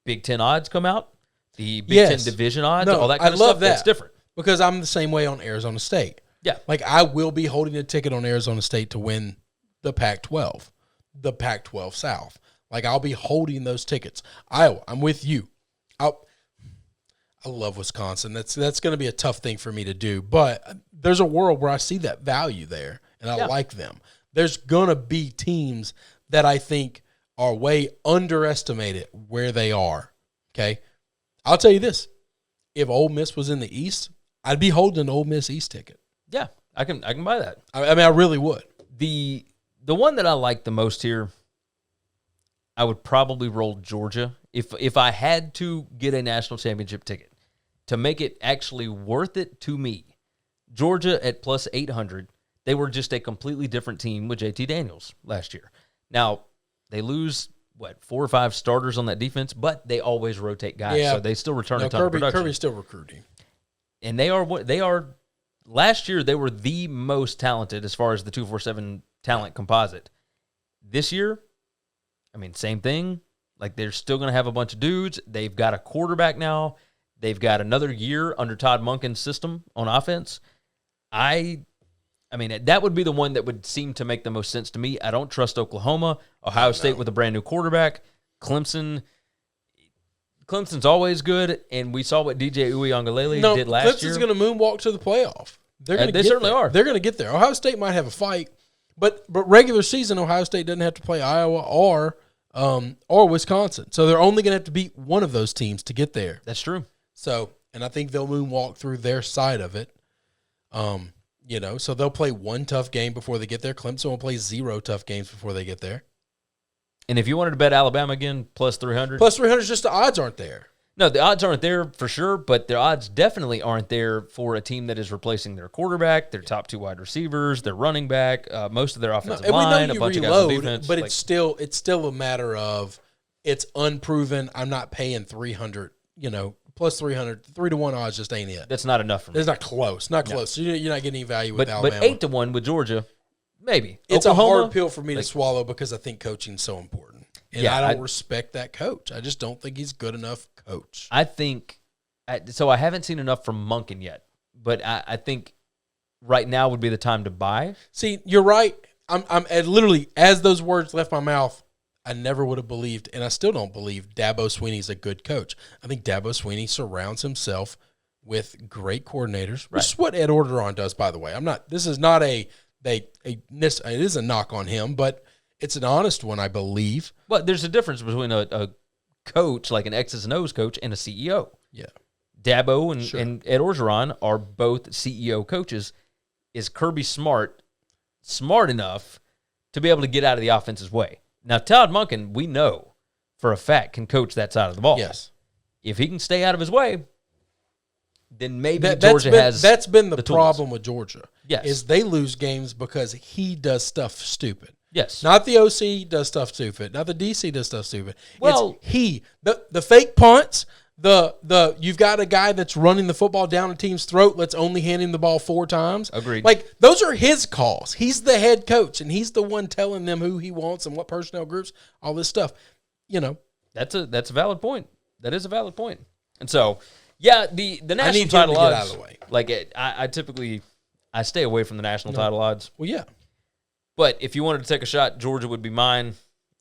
Big Ten odds come out, the Big Ten division odds, all that kind of stuff, that's different. Because I'm the same way on Arizona State. Yeah. Like, I will be holding a ticket on Arizona State to win the Pac-12, the Pac-12 South. Like, I'll be holding those tickets. Iowa, I'm with you. I love Wisconsin. That's going to be a tough thing for me to do. But there's a world where I see that value there, and I like them. There's going to be teams that I think are way underestimated where they are, okay? I'll tell you this. If Ole Miss was in the East, I'd be holding an Ole Miss East ticket. Yeah, I can buy that. I mean, I really would. The one that I like the most here, I would probably roll Georgia. If I had to get a national championship ticket to make it actually worth it to me, Georgia at plus 800. They were just a completely different team with JT Daniels last year. Now, they lose 4 or 5 starters on that defense, but they always rotate guys, so they still return a ton of production. Kirby's still recruiting. And they are last year they were the most talented as far as the 247 talent composite. This year, I mean, same thing. Like, they're still going to have a bunch of dudes. They've got a quarterback now. They've got another year under Todd Monken's system on offense. I mean, that would be the one that would seem to make the most sense to me. I don't trust Oklahoma. Ohio State with a brand new quarterback. Clemson's always good, and we saw what DJ Uiagalelei did last year. Clemson's going to moonwalk to the playoff. They certainly are. They're going to get there. Ohio State might have a fight, but regular season, Ohio State doesn't have to play Iowa or Wisconsin. So they're only going to have to beat one of those teams to get there. That's true. So, and I think they'll moonwalk through their side of it. So they'll play one tough game before they get there. Clemson will play 0 tough games before they get there. And if you wanted to bet Alabama again, plus 300. Plus 300 is just the odds aren't there. No, the odds aren't there for sure, but the odds definitely aren't there for a team that is replacing their quarterback, their top 2 wide receivers, their running back, most of their offensive line, a bunch of guys on defense. But it's still a matter of it's unproven. I'm not paying 300, plus 300, 3-1 odds just ain't it. That's not enough for me. It's not close. Not close. No. You're not getting any value with Alabama. But 8-1 with Georgia, maybe. It's Oklahoma, a hard pill for me to swallow because I think coaching's so important. And I don't respect that coach. I just don't think he's good enough coach. I think so. I haven't seen enough from Monken yet, but I think right now would be the time to buy. See, you're right. I'm literally, as those words left my mouth, I never would have believed, and I still don't believe Dabo Swinney's a good coach. I think Dabo Swinney surrounds himself with great coordinators, which is what Ed Orgeron does, by the way. This is not it is a knock on him, but it's an honest one, I believe. But there's a difference between a coach, like an X's and O's coach, and a CEO. Yeah. Dabo and Ed Orgeron are both CEO coaches. Is Kirby smart enough to be able to get out of the offense's way? Now, Todd Monken, we know for a fact, can coach that side of the ball. Yes. If he can stay out of his way, then maybe Georgia has That's been the problem with Georgia. Yes. Is they lose games because he does stuff stupid. Yes. Not the OC does stuff stupid. Not the DC does stuff stupid. Well, it's the fake punts, you've got a guy that's running the football down a team's throat, let's only hand him the ball 4 times. Agreed. Like, those are his calls. He's the head coach, and he's the one telling them who he wants and what personnel groups, all this stuff. That's a valid point. That is a valid point. And so, yeah, the national title odds, out of the way. Like I typically stay away from the national title odds. Well, yeah. But if you wanted to take a shot, Georgia would be mine.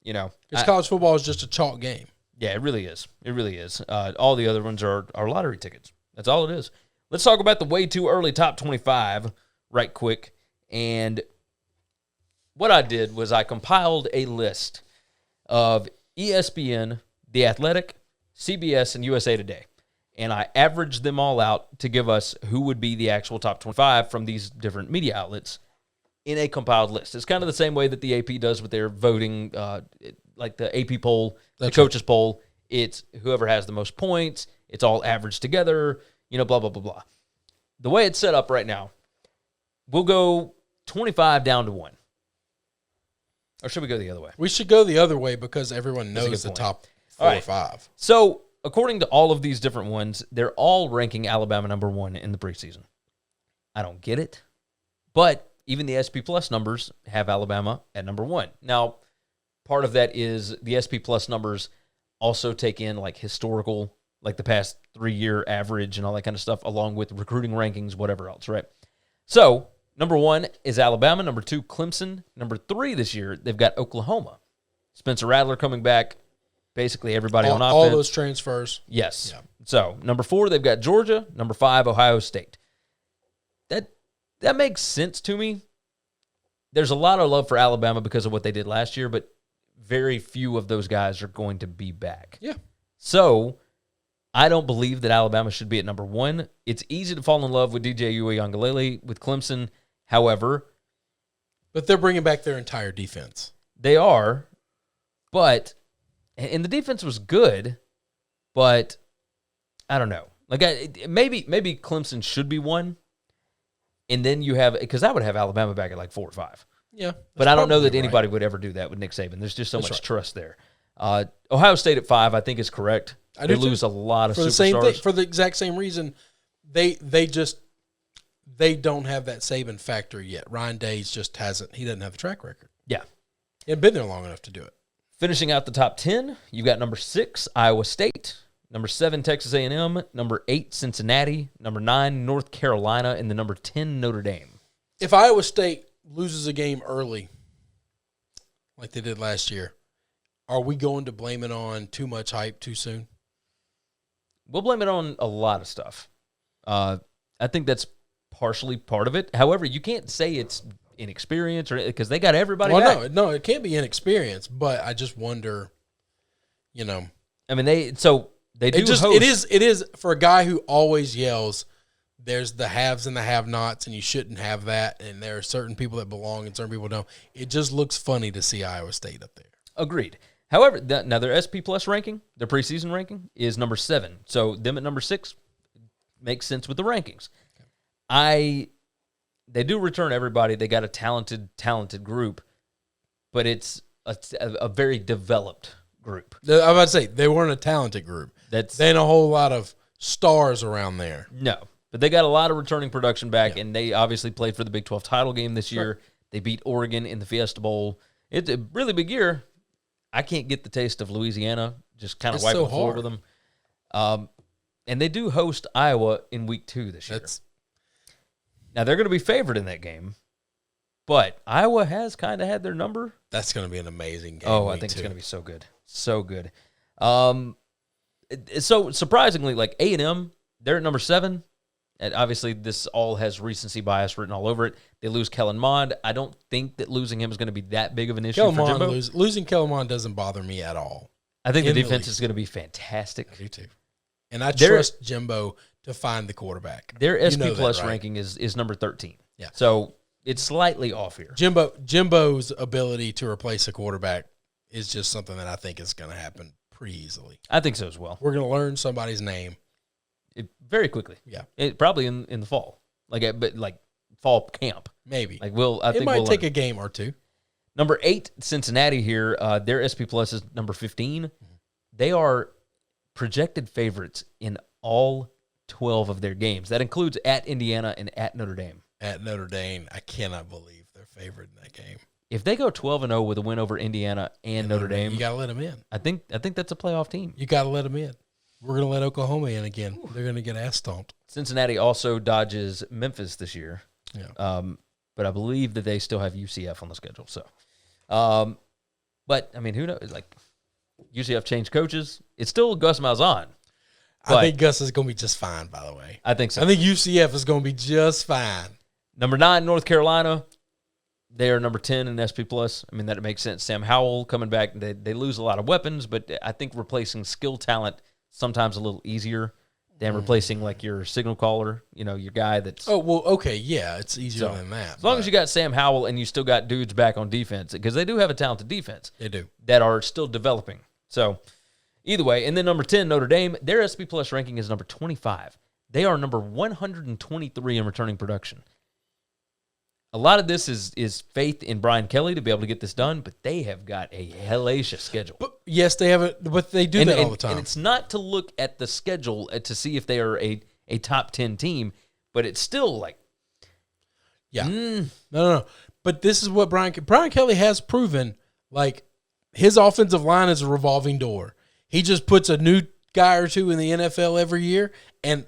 Because college football is just a chalk game. Yeah, it really is. It really is. All the other ones are lottery tickets. That's all it is. Let's talk about the way too early top 25 right quick. And what I did was I compiled a list of ESPN, The Athletic, CBS, and USA Today. And I averaged them all out to give us who would be the actual top 25 from these different media outlets in a compiled list. It's kind of the same way that the AP does with their voting, like the AP poll, the coaches poll. It's whoever has the most points. It's all averaged together, blah, blah, blah, blah. The way it's set up right now, we'll go 25 down to 1. Or should we go the other way? We should go the other way because everyone knows the top 4 or 5. So, according to all of these different ones, they're all ranking Alabama number 1 in the preseason. I don't get it, but even the SP Plus numbers have Alabama at number 1. Now, part of that is the SP Plus numbers also take in like historical, like the past 3-year average and all that kind of stuff, along with recruiting rankings, whatever else, right? So, number 1 is Alabama. Number 2, Clemson. Number 3 this year, they've got Oklahoma. Spencer Rattler coming back. Basically everybody on offense. All those transfers. Yes. Yeah. So, number 4, they've got Georgia. Number 5, Ohio State. That makes sense to me. There's a lot of love for Alabama because of what they did last year, but very few of those guys are going to be back. Yeah. So, I don't believe that Alabama should be at number 1. It's easy to fall in love with DJ Uiagalelei with Clemson. However, but they're bringing back their entire defense. They are, and the defense was good, but I don't know. Like maybe Clemson should be 1. And then you have, because I would have Alabama back at like 4 or 5. Yeah. But I don't know that anybody would ever do that with Nick Saban. There's just so much trust there. Ohio State at 5, I think, is correct. They lose a lot of superstars. For the exact same reason, they don't have that Saban factor yet. Ryan Days just hasn't. He doesn't have the track record. Yeah. He hadn't been there long enough to do it. Finishing out the top 10, you've got number 6, Iowa State. Number 7, Texas A&M. Number 8, Cincinnati. Number 9, North Carolina. And the number 10, Notre Dame. If Iowa State loses a game early, like they did last year, are we going to blame it on too much hype too soon? We'll blame it on a lot of stuff. I think that's partially part of it. However, you can't say it's inexperience or because they got everybody back. No, it can't be inexperience, but I just wonder, I mean, they do host. It is for a guy who always yells, there's the haves and the have-nots, and you shouldn't have that, and there are certain people that belong and certain people don't. It just looks funny to see Iowa State up there. Agreed. However, now their SP Plus ranking, their preseason ranking, is number 7. So them at number 6 makes sense with the rankings. They do return everybody. They got a talented group, but it's a very developed group. I'm about to say, they weren't a talented group. They ain't a whole lot of stars around there. No, but they got a lot of returning production back, and they obviously played for the Big 12 title game this year. Right. They beat Oregon in the Fiesta Bowl. It's a really big year. I can't get the taste of Louisiana, just kind of wiping the floor with them. And they do host Iowa in week 2 this year. Now, they're going to be favored in that game, but Iowa has kind of had their number. That's going to be an amazing game. Oh, I think it's going to be so good. So good. So, surprisingly, like A&M, they're at number 7. And obviously, this all has recency bias written all over it. They lose Kellen Mond. I don't think that losing him is going to be that big of an issue for Jimbo. Losing Kellen Mond doesn't bother me at all. I think the defense is going to be fantastic. I do too. And I trust Jimbo to find the quarterback. Their SP Plus ranking is number 13. Yeah. So it's slightly off here. Jimbo's ability to replace a quarterback is just something that I think is going to happen pretty easily. I think so as well. We're going to learn somebody's name. Very quickly. Yeah. Probably in the fall. But fall camp. Maybe. I think it might take a game or two. Number 8, Cincinnati here. Their SP Plus is number 15. Mm-hmm. They are projected favorites in all 12 of their games. That includes at Indiana and at Notre Dame. At Notre Dame, I cannot believe they're favored in that game. If they go 12-0 with a win over Indiana and Notre Dame, you got to let them in. I think that's a playoff team. You got to let them in. We're going to let Oklahoma in again. They're going to get ass stomped. Cincinnati also dodges Memphis this year. Yeah. But I believe that they still have UCF on the schedule. So, but I mean, who knows? Like, UCF changed coaches. It's still Gus Malzahn. I think Gus is going to be just fine, by the way. I think so. I think UCF is going to be just fine. Number 9, North Carolina. They are number 10 in SP Plus. I mean, that makes sense. Sam Howell coming back. They lose a lot of weapons, but I think replacing skill talent sometimes a little easier than replacing like your signal caller, your guy that's... Oh, well, okay, yeah, it's easier than that. As long as you got Sam Howell and you still got dudes back on defense, because they do have a talented defense. They do. That are still developing. So, either way, and then number 10, Notre Dame, their SP Plus ranking is number 25. They are number 123 in returning production. A lot of this is faith in Brian Kelly to be able to get this done, but they have got a hellacious schedule. But yes, they have it, but they do that all the time. And it's not to look at the schedule to see if they are a top 10 team, but it's still like, No. But this is what Brian Kelly has proven. Like, his offensive line is a revolving door. He just puts a new guy or two in the NFL every year, and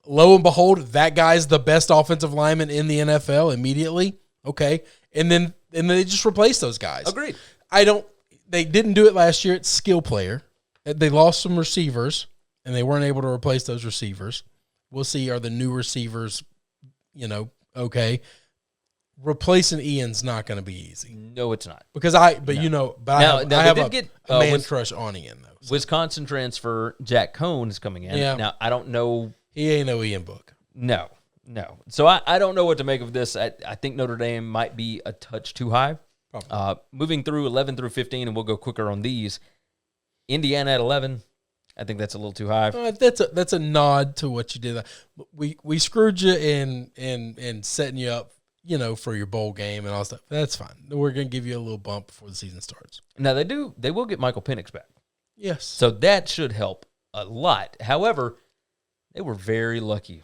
lo and behold, that guy's the best offensive lineman in the NFL immediately. Okay. And then they just replace those guys. Agreed. They didn't do it last year. It's skill player. They lost some receivers, and they weren't able to replace those receivers. We'll see. Are the new receivers, okay. Replacing Ian's not going to be easy. No, it's not. Because I have a man's crush on Ian, though. So. Wisconsin transfer Jack Cohn is coming in. Yeah. Now, I don't know. He ain't no Ian Book. No. So I don't know what to make of this. I think Notre Dame might be a touch too high. Moving through 11 through 15, and we'll go quicker on these. Indiana at 11. I think that's a little too high. That's a nod to what you did. We screwed you in setting you up, for your bowl game and all stuff. That's fine. We're going to give you a little bump before the season starts. Now they will get Michael Penix back. Yes. So that should help a lot. However, they were very lucky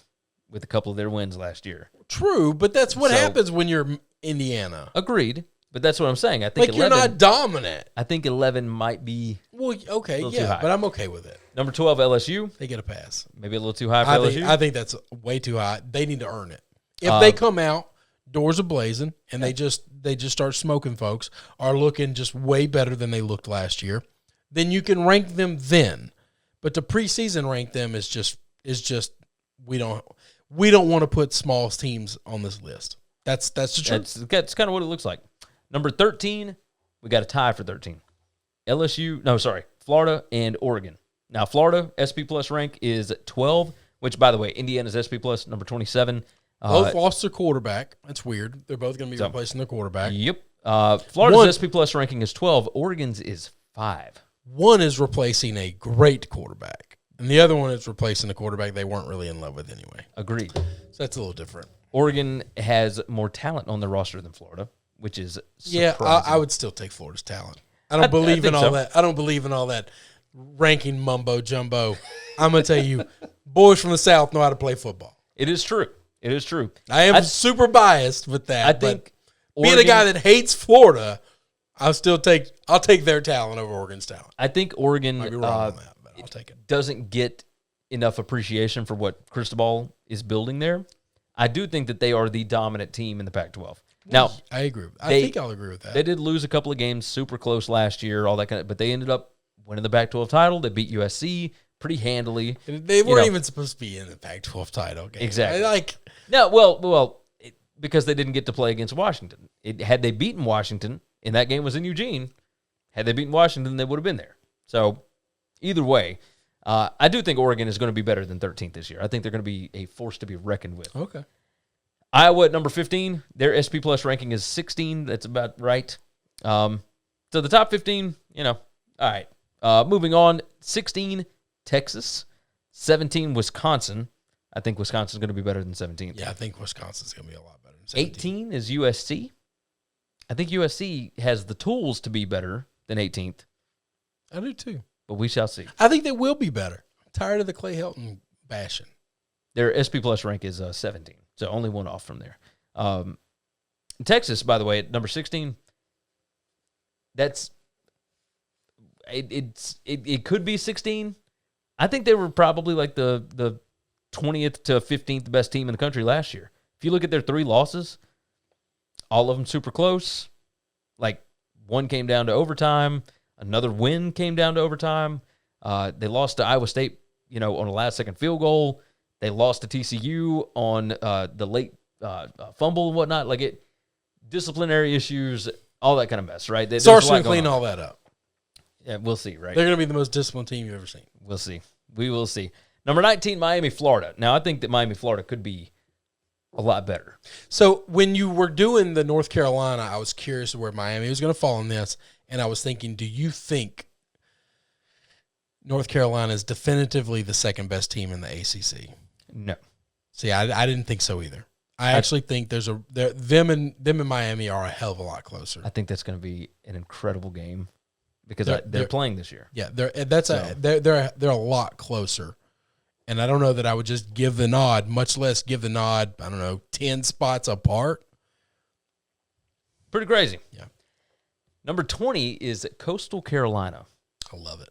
with a couple of their wins last year. True, but that's what happens when you're Indiana. Agreed. But that's what I'm saying. I think like 11, you're not dominant. I think 11 might be okay, yeah, but I'm okay with it. Number 12, LSU. They get a pass. Maybe a little too high for LSU. I think that's way too high. They need to earn it. If they come out, doors are blazing, and they just start smoking folks, are looking just way better than they looked last year, then you can rank them then. But to preseason rank them is just we don't want to put small teams on this list. That's the truth. That's kind of what it looks like. Number 13, we got a tie for 13. Florida and Oregon. Now, Florida, SP Plus rank is 12, which, by the way, Indiana's SP Plus, number 27. Both lost their quarterback. That's weird. They're both going to be replacing their quarterback. Yep. Florida's SP Plus ranking is 12. Oregon's is 5. One is replacing a great quarterback, and the other one is replacing a quarterback they weren't really in love with anyway. Agreed. So that's a little different. Oregon has more talent on their roster than Florida, which is surprising. Yeah, I would still take Florida's talent. I don't believe in all that. I don't believe in all that ranking mumbo jumbo. I'm going to tell you, boys from the South know how to play football. It is true. It is true. I am super biased with that. I think being a guy that hates Florida, I'll take their talent over Oregon's talent. I think Oregon might be wrong on that, but I'll take it. Doesn't get enough appreciation for what Cristobal is building there. I do think that they are the dominant team in the Pac-12. Now, I agree. I think I'll agree with that. They did lose a couple of games super close last year, all that kind of, but they ended up winning the Pac-12 title. They beat USC pretty handily. They weren't even supposed to be in the Pac-12 title game. Exactly. Because they didn't get to play against Washington. Had they beaten Washington, and that game was in Eugene, had they beaten Washington, they would have been there. So, either way, I do think Oregon is going to be better than 13th this year. I think they're going to be a force to be reckoned with. Okay. Iowa at number 15. Their SP Plus ranking is 16. That's about right. So the top 15, all right. Moving on, 16, Texas. 17, Wisconsin. I think Wisconsin's going to be better than 17. Yeah, I think Wisconsin's going to be a lot better than 17. 18 is USC. I think USC has the tools to be better than 18th. I do too. But we shall see. I think they will be better. I'm tired of the Clay Helton bashing. Their SP Plus rank is 17, so only one off from there. Texas, by the way, at number 16, that's it could be 16. I think they were probably like the 20th to 15th best team in the country last year. If you look at their 3 losses, all of them super close. Like, one came down to overtime. Another win came down to overtime. They lost to Iowa State, on a last-second field goal. They lost to TCU on the late fumble and whatnot. Disciplinary issues, all that kind of mess, right? Sarson can clean all that up. Yeah, we'll see, right? They're going to be the most disciplined team you've ever seen. We'll see. We will see. Number 19, Miami, Florida. Now, I think that Miami, Florida could be a lot better. So, when you were doing the North Carolina, I was curious where Miami was going to fall in this, and I was thinking, do you think North Carolina is definitively the second best team in the ACC? No. See, I didn't think so either. I actually think them and Miami are a hell of a lot closer. I think that's going to be an incredible game because they're playing this year. Yeah, they're a lot closer. And I don't know that I would just give the nod, much less give the nod, 10 spots apart. Pretty crazy. Yeah. Number 20 is Coastal Carolina. I love it.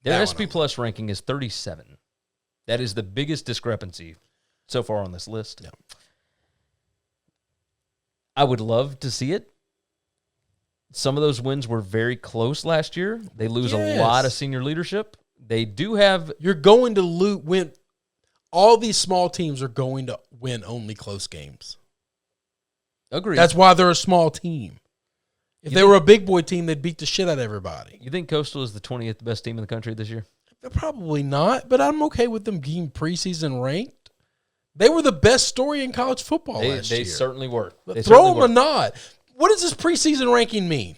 Their SP Plus ranking is 37. That is the biggest discrepancy so far on this list. Yeah. I would love to see it. Some of those wins were very close last year. They lose a lot of senior leadership. They do have... You're going to win. All these small teams are going to win only close games. Agreed. That's why they're a small team. If they were a big boy team, they'd beat the shit out of everybody. You think Coastal is the 20th best team in the country this year? They're probably not, but I'm okay with them being preseason ranked. They were the best story in college football last year. They certainly were. Throw them a nod. What does this preseason ranking mean?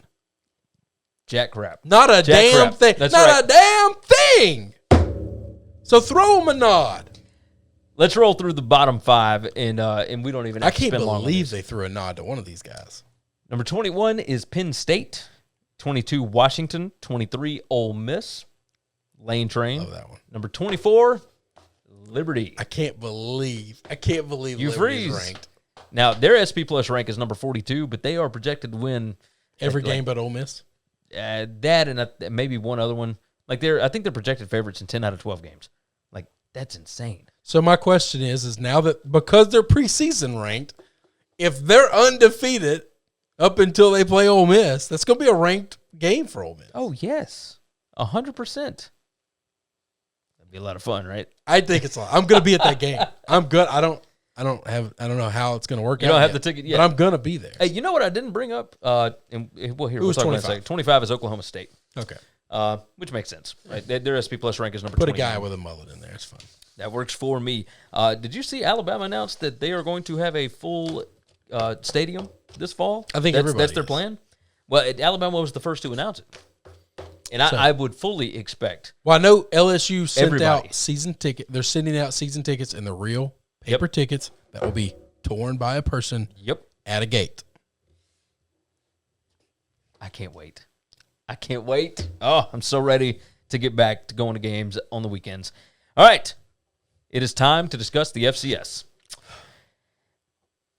Jack crap. Not a damn thing. That's not right. a damn thing. So throw them a nod. Let's roll through the bottom 5, and we don't even have to spend long on this. I can't believe they threw a nod to one of these guys. Number 21 is Penn State. 22, Washington. 23, Ole Miss. Lane Train. Love that one. Number 24, Liberty. I can't believe you Liberty's freeze. ranked. Now, their SP Plus rank is number 42, but they are projected to win every game but Ole Miss. That and maybe one other one. Like I think they're projected favorites in 10 out of 12 games. Like that's insane. So my question is now that because they're preseason ranked, if they're undefeated up until they play Ole Miss, that's going to be a ranked game for Ole Miss. Oh yes, 100%. That'd be a lot of fun, right? I think it's. I'm going to be at that game. I'm good. I don't know how it's going to work. You don't have the ticket yet, but I'm going to be there. Hey, you know what I didn't bring up? And well, here we'll talk about it in a second. 25 is Oklahoma State. Okay. Which makes sense, right? Their SP Plus rank is number. Put 29. a guy with a mullet in there. It's fun. That works for me. Did you see Alabama announce that they are going to have a full stadium this fall? I think that's their plan. Well, Alabama was the first to announce it, and I would fully expect. Well, I know LSU sent Everybody. out season ticket. They're sending out season tickets in the real paper tickets that will be torn by a person. Yep. At a gate. I can't wait. Oh, I'm so ready to get back to going to games on the weekends. All right. It is time to discuss the FCS.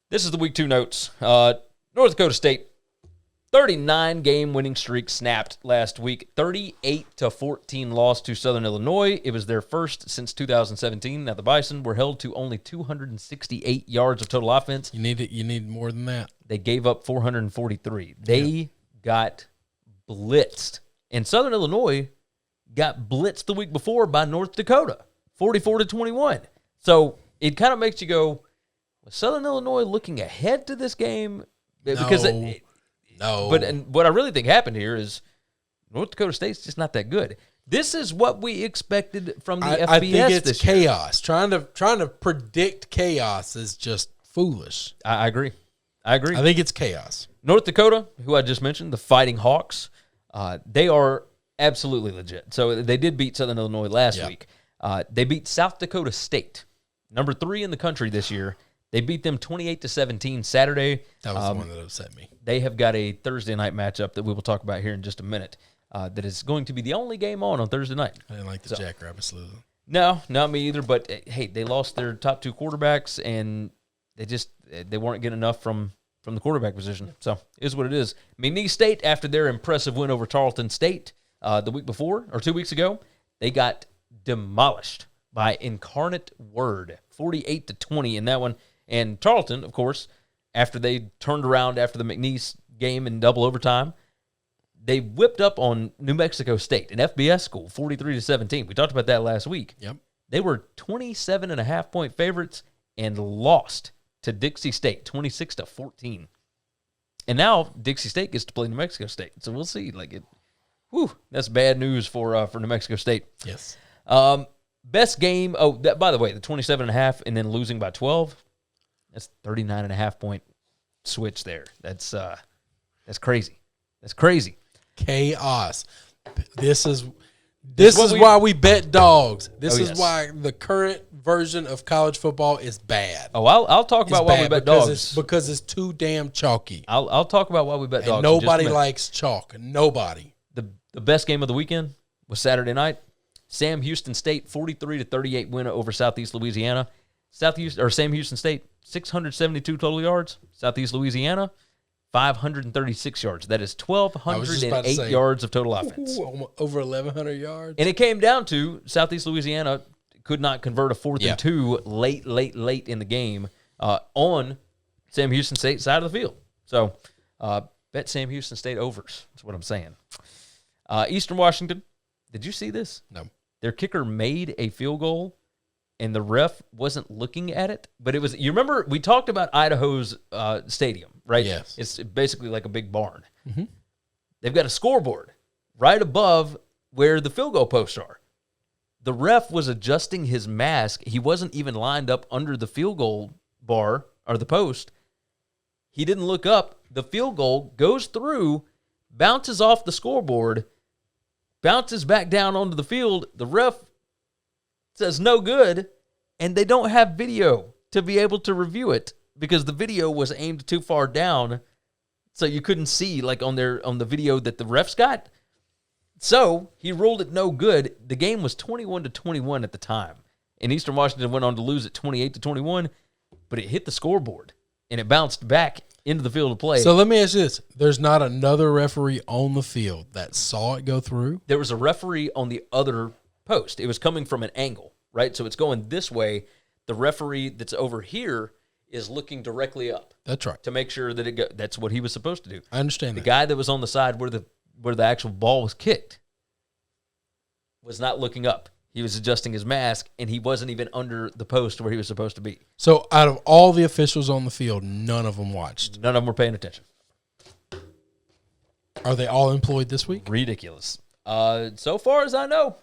This is the Week 2 notes. North Dakota State, 39-game winning streak snapped last week. 38-14 loss to Southern Illinois. It was their first since 2017. Now, the Bison were held to only 268 yards of total offense. You need more than that. They gave up 443. They got blitzed. And Southern Illinois got blitzed the week before by North Dakota, 44-21. So it kind of makes you go, was Southern Illinois looking ahead to this game? Because no. But what I really think happened here is North Dakota State's just not that good. This is what we expected from the FBS I think it's this year. chaos. Trying to predict chaos is just foolish. I agree. I think it's chaos. North Dakota, who I just mentioned, the Fighting Hawks, they are absolutely legit. So they did beat Southern Illinois last week. They beat South Dakota State, number 3 in the country this year. They beat them 28-17 Saturday. That was the one that upset me. They have got a Thursday night matchup that we will talk about here in just a minute. That is going to be the only game on Thursday night. I didn't like the Jackrabbits losing. No, not me either. But hey, they lost their top 2 quarterbacks, and they weren't getting enough from the quarterback position. So it is what it is. McNeese State, after their impressive win over Tarleton State the week before or 2 weeks ago, they got demolished by Incarnate Word, 48-20 in that one. And Tarleton, of course, after they turned around after the McNeese game in double overtime, they whipped up on New Mexico State, an FBS school, 43-17. We talked about that last week. Yep. They were 27.5-point favorites and lost to Dixie State, 26-14. And now Dixie State gets to play New Mexico State. So we'll see. That's bad news for New Mexico State. Yes. Best game. By the way, the 27.5 and then losing by 12. That's 39.5-point switch there. That's crazy. That's crazy. Chaos. This is why we bet dogs. This is why the current version of college football is bad. Oh, I'll talk about why we bet dogs. Because it's too damn chalky. I'll talk about why we bet dogs. Nobody likes chalk. Nobody. The best game of the weekend was Saturday night. Sam Houston State 43-38 win over Southeast Louisiana. Sam Houston State 672 total yards. Southeast Louisiana 536 yards. That is 1,208 yards of total offense. Over 1,100 yards. And it came down to Southeast Louisiana could not convert a 4th and 2 late in the game on Sam Houston State side of the field. So bet Sam Houston State overs. That's what I'm saying. Eastern Washington, did you see this? No. Their kicker made a field goal, and the ref wasn't looking at it. But it was, you remember, we talked about Idaho's stadium, right? Yes. It's basically like a big barn. Mm-hmm. They've got a scoreboard right above where the field goal posts are. The ref was adjusting his mask. He wasn't even lined up under the field goal bar or the post. He didn't look up. The field goal goes through, bounces off the scoreboard, bounces back down onto the field. The ref says no good, and they don't have video to be able to review it because the video was aimed too far down, so you couldn't see like on the video that the refs got. So he ruled it no good. The game was 21-21 at the time, and Eastern Washington went on to lose at 28-21, but it hit the scoreboard, and it bounced back into the field of play. So let me ask you this. There's not another referee on the field that saw it go through? There was a referee on the other post. It was coming from an angle, right? So it's going this way. The referee that's over here is looking directly up. That's right. To make sure that that's what he was supposed to do. I understand the that. The guy that was on the side where the actual ball was kicked was not looking up. He was adjusting his mask, and he wasn't even under the post where he was supposed to be. So out of all the officials on the field, none of them watched? None of them were paying attention. Are they all employed this week? Ridiculous. So far as I know.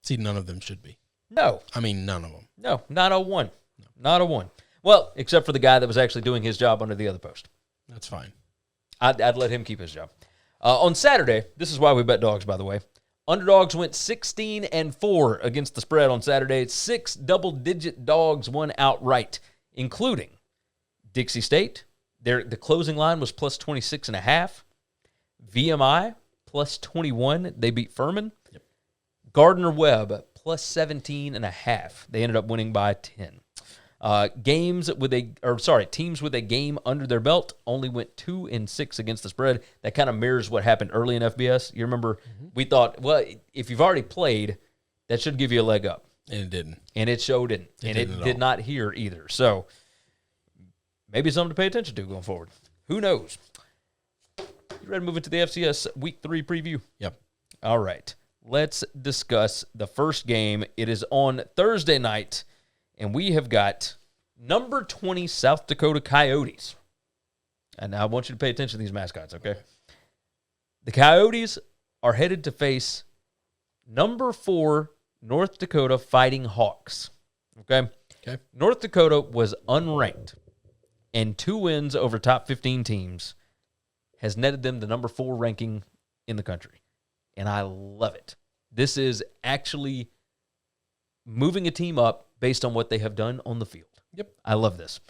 See, none of them should be. No. I mean, none of them. No, not a one. No. Not a one. Well, except for the guy that was actually doing his job under the other post. That's fine. I'd let him keep his job. On Saturday, this is why we bet dogs, by the way. Underdogs went 16-4 against the spread on Saturday. 6 double-digit dogs won outright, including Dixie State. The closing line was plus 26.5. VMI plus 21. They beat Furman. Yep. Gardner-Webb plus 17.5. They ended up winning by 10. Teams with a game under their belt only went 2-6 against the spread. That kind of mirrors what happened early in FBS. You remember we thought, well, if you've already played, that should give you a leg up. And it didn't. And it sure didn't. And it did not here either. So maybe something to pay attention to going forward. Who knows? You ready to move into the FCS Week 3 preview? Yep. All right. Let's discuss the first game. It is on Thursday night. And we have got number 20 South Dakota Coyotes. And now I want you to pay attention to these mascots, okay? The Coyotes are headed to face number 4 North Dakota Fighting Hawks, okay? Okay. North Dakota was unranked, and 2 wins over top 15 teams has netted them the number 4 ranking in the country. And I love it. This is actually moving a team up based on what they have done on the field. Yep. I love this.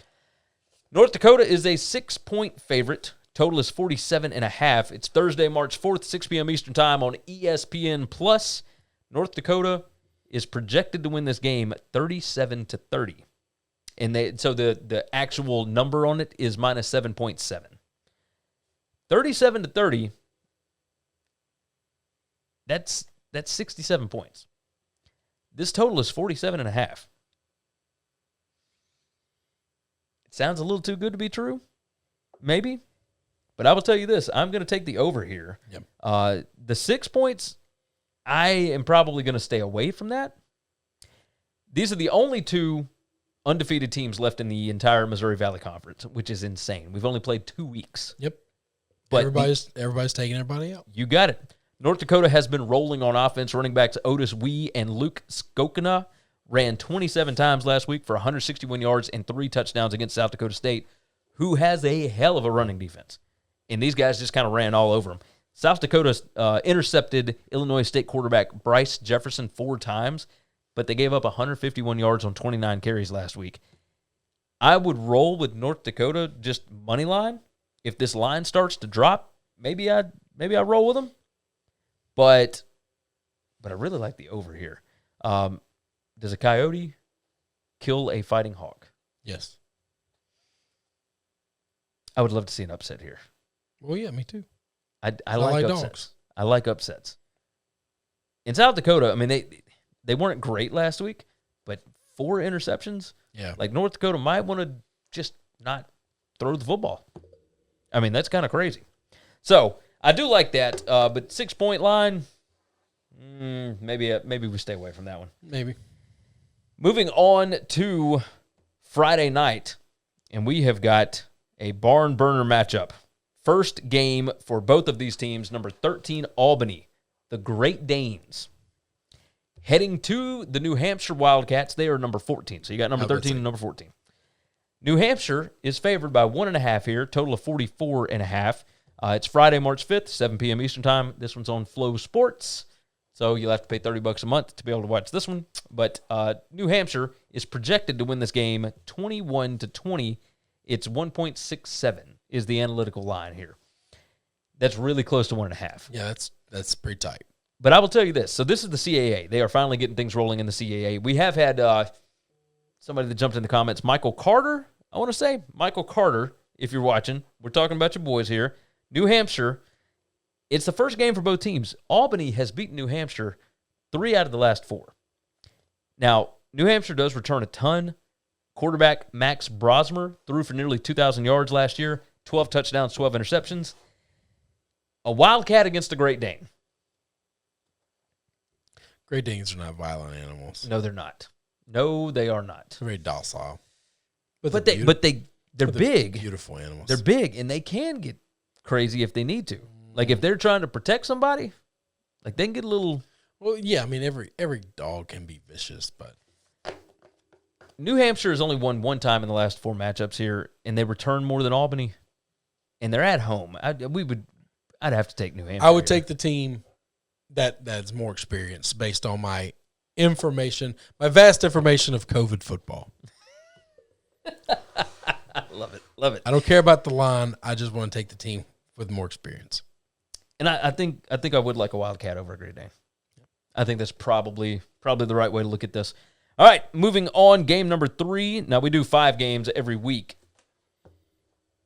North Dakota is a 6-point favorite. Total is 47.5. It's Thursday, March 4th, 6 p.m. Eastern Time on ESPN+. North Dakota is projected to win this game 37-30. And so the actual number on it is minus 7.7. 37-30, that's 67 points. This total is 47.5. It sounds a little too good to be true, maybe. But I will tell you this. I'm going to take the over here. Yep. The 6 points, I am probably going to stay away from that. These are the only 2 undefeated teams left in the entire Missouri Valley Conference, which is insane. We've only played 2 weeks. Yep. But everybody's taking everybody out. You got it. North Dakota has been rolling on offense. Running backs Otis Wee and Luke Skokina ran 27 times last week for 161 yards and 3 touchdowns against South Dakota State, who has a hell of a running defense. And these guys just kind of ran all over them. South Dakota intercepted Illinois State quarterback Bryce Jefferson 4 times, but they gave up 151 yards on 29 carries last week. I would roll with North Dakota just money line. If this line starts to drop, maybe I roll with them. But I really like the over here. Does a coyote kill a fighting hawk? Yes. I would love to see an upset here. Well, yeah, me too. I like upsets. Dogs. I like upsets. In South Dakota, I mean, they weren't great last week, but 4 interceptions. Yeah. Like North Dakota might want to just not throw the football. I mean, that's kind of crazy. So I do like that, but 6-point line, maybe we stay away from that one. Maybe. Moving on to Friday night, and we have got a barn burner matchup. First game for both of these teams, number 13 Albany, the Great Danes, heading to the New Hampshire Wildcats. They are number 14, so you got number 13 and number 14. New Hampshire is favored by 1.5 here, total of 44.5. It's Friday, March 5th, 7 p.m. Eastern Time. This one's on Flow Sports, so you'll have to pay $30 a month to be able to watch this one. But New Hampshire is projected to win this game 21-20. It's 1.67 is the analytical line here. That's really close to 1.5. Yeah, that's pretty tight. But I will tell you this. So this is the CAA. They are finally getting things rolling in the CAA. We have had somebody that jumped in the comments, Michael Carter, I want to say, Michael Carter, if you're watching, we're talking about your boys here. New Hampshire, it's the first game for both teams. Albany has beaten New Hampshire 3 out of the last 4. Now, New Hampshire does return a ton. Quarterback Max Brosmer threw for nearly 2,000 yards last year, 12 touchdowns, 12 interceptions. A Wildcat against a Great Dane. Great Danes are not violent animals. No, they're not. No, they are not. They're very docile. But they're big. Beautiful animals. They're big, and they can get crazy if they need to. Like, if they're trying to protect somebody, like, they can get a little... Well, yeah, I mean, every dog can be vicious, but... New Hampshire has only won 1 time in the last 4 matchups here, and they return more than Albany, and they're at home. I'd have to take New Hampshire. I would take the team that's more experienced based on my information, my vast information of COVID football. Love it. Love it. I don't care about the line. I just want to take the team with more experience. And I think I would like a Wildcat over a Great Dane. I think that's probably the right way to look at this. All right, moving on, game number 3. Now, we do 5 games every week.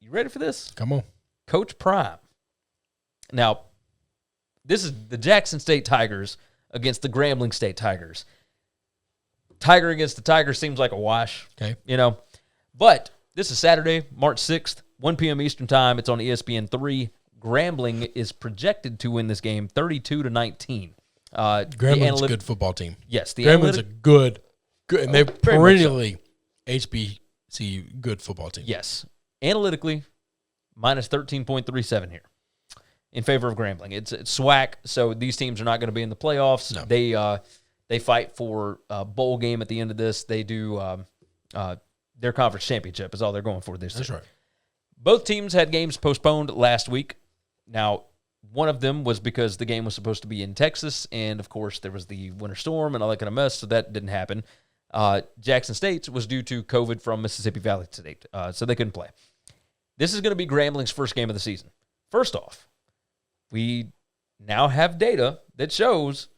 You ready for this? Come on. Coach Prime. Now, this is the Jackson State Tigers against the Grambling State Tigers. Tiger against the Tiger seems like a wash. Okay. You know. But this is Saturday, March 6th, 1 p.m. Eastern Time. It's on ESPN3. Grambling is projected to win this game 32-19. Grambling's a good football team. Yes. Grambling's a good, and they're perennially HBCU good football team. Yes. Analytically, minus 13.37 here in favor of Grambling. It's SWAC, so these teams are not going to be in the playoffs. No. They fight for a bowl game at the end of this. They do their conference championship is all they're going for this year. That's right. Both teams had games postponed last week. Now, one of them was because the game was supposed to be in Texas, and, of course, there was the winter storm and all that kind of mess, so that didn't happen. Jackson State's was due to COVID from Mississippi Valley State, so they couldn't play. This is going to be Grambling's first game of the season. First off, we now have data that shows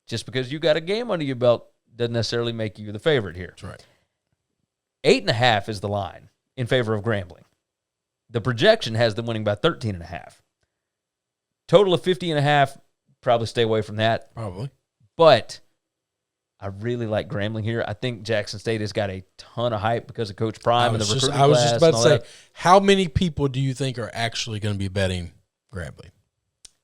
just because you got a game under your belt doesn't necessarily make you the favorite here. That's right. 8.5 is the line in favor of Grambling. The projection has them winning by 13.5. Total of 50.5, probably stay away from that. Probably. But I really like Grambling here. I think Jackson State has got a ton of hype because of Coach Prime and the recruiting class. I was just about to say, how many people do you think are actually going to be betting Grambling?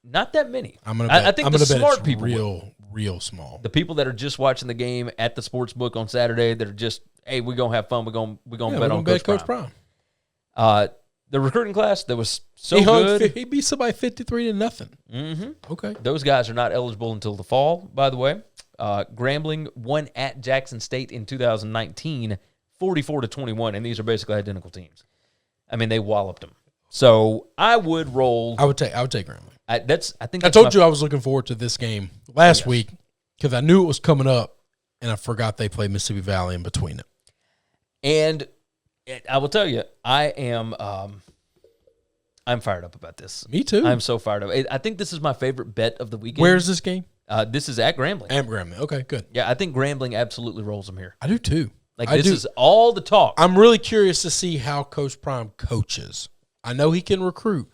Not that many. I think the smart people real small. The people that are just watching the game at the sports book on Saturday that are just, hey, we're going to have fun. We're going to bet on Coach Prime. The recruiting class that was so good. He beat somebody 53-0. Mm-hmm. Okay. Those guys are not eligible until the fall, by the way. Grambling won at Jackson State in 2019, 44-21, and these are basically identical teams. I mean, they walloped them. So I would roll. I would take Grambling. I told you I was looking forward to this game last week because I knew it was coming up, and I forgot they played Mississippi Valley in between it. And I will tell you, I'm fired up about this. Me too. I'm so fired up. I think this is my favorite bet of the weekend. Where's this game? This is at Grambling. At Grambling. Okay, good. Yeah, I think Grambling absolutely rolls them here. I do too. This is all the talk. I'm really curious to see how Coach Prime coaches. I know he can recruit.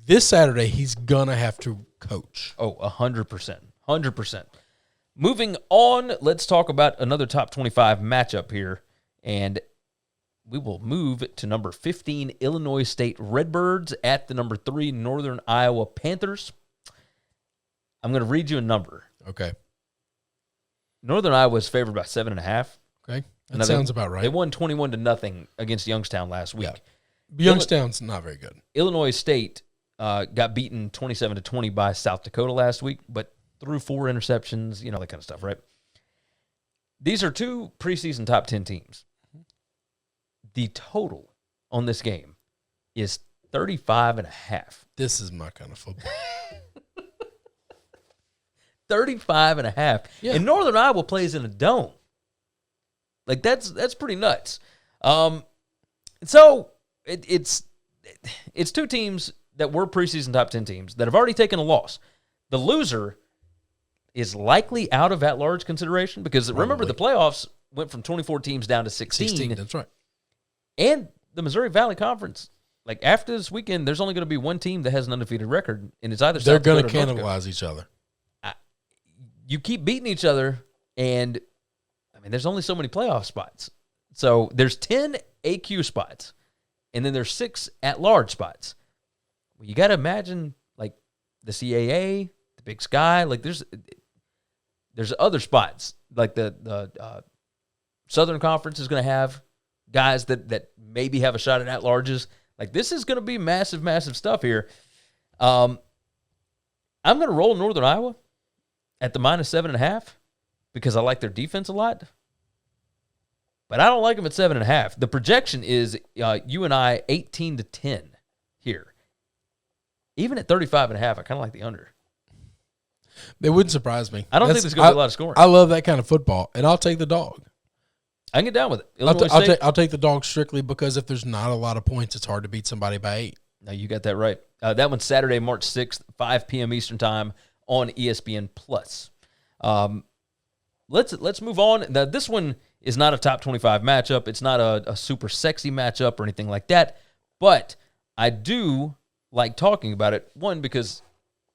This Saturday, he's going to have to coach. Oh, 100%. 100%. Moving on, let's talk about another top 25 matchup here. And we will move to number 15, Illinois State Redbirds at the number 3, Northern Iowa Panthers. I'm going to read you a number. Okay. Northern Iowa is favored by 7.5. Okay. That sounds about right. They won 21-0 against Youngstown last week. Yeah. Youngstown's not very good. Illinois State got beaten 27-20 by South Dakota last week, but threw 4 interceptions, that kind of stuff, right? These are 2 preseason top 10 teams. The total on this game is 35.5. This is my kind of football. 35.5. Yeah. And Northern Iowa plays in a dome. Like, that's pretty nuts. So it's 2 teams that were preseason top 10 teams that have already taken a loss. The loser is likely out of at-large consideration because, remember, the playoffs went from 24 teams down to 16. 16, that's right. And the Missouri Valley Conference, like after this weekend, there's only going to be one team that has an undefeated record, and it's either they're going to cannibalize each other. You keep beating each other, and I mean, there's only so many playoff spots. So there's 10 AQ spots, and then there's 6 at-large spots. Well, you got to imagine like the CAA, the Big Sky. Like there's other spots like the Southern Conference is going to have guys that maybe have a shot at-larges. Like this is going to be massive, massive stuff here. I'm going to roll Northern Iowa at the -7.5 because I like their defense a lot. But I don't like them at 7.5. The projection is UNI 18-10 here. Even at 35.5, I kind of like the under. It wouldn't surprise me. I don't think there's going to be a lot of scoring. I love that kind of football, and I'll take the dog. I can get down with it. I'll take the dog strictly because if there's not a lot of points, it's hard to beat somebody by 8. No, you got that right. That one's Saturday, March 6th, 5 p.m. Eastern Time on ESPN+. Let's move on. Now, this one is not a top 25 matchup. It's not a super sexy matchup or anything like that. But I do like talking about it, one, because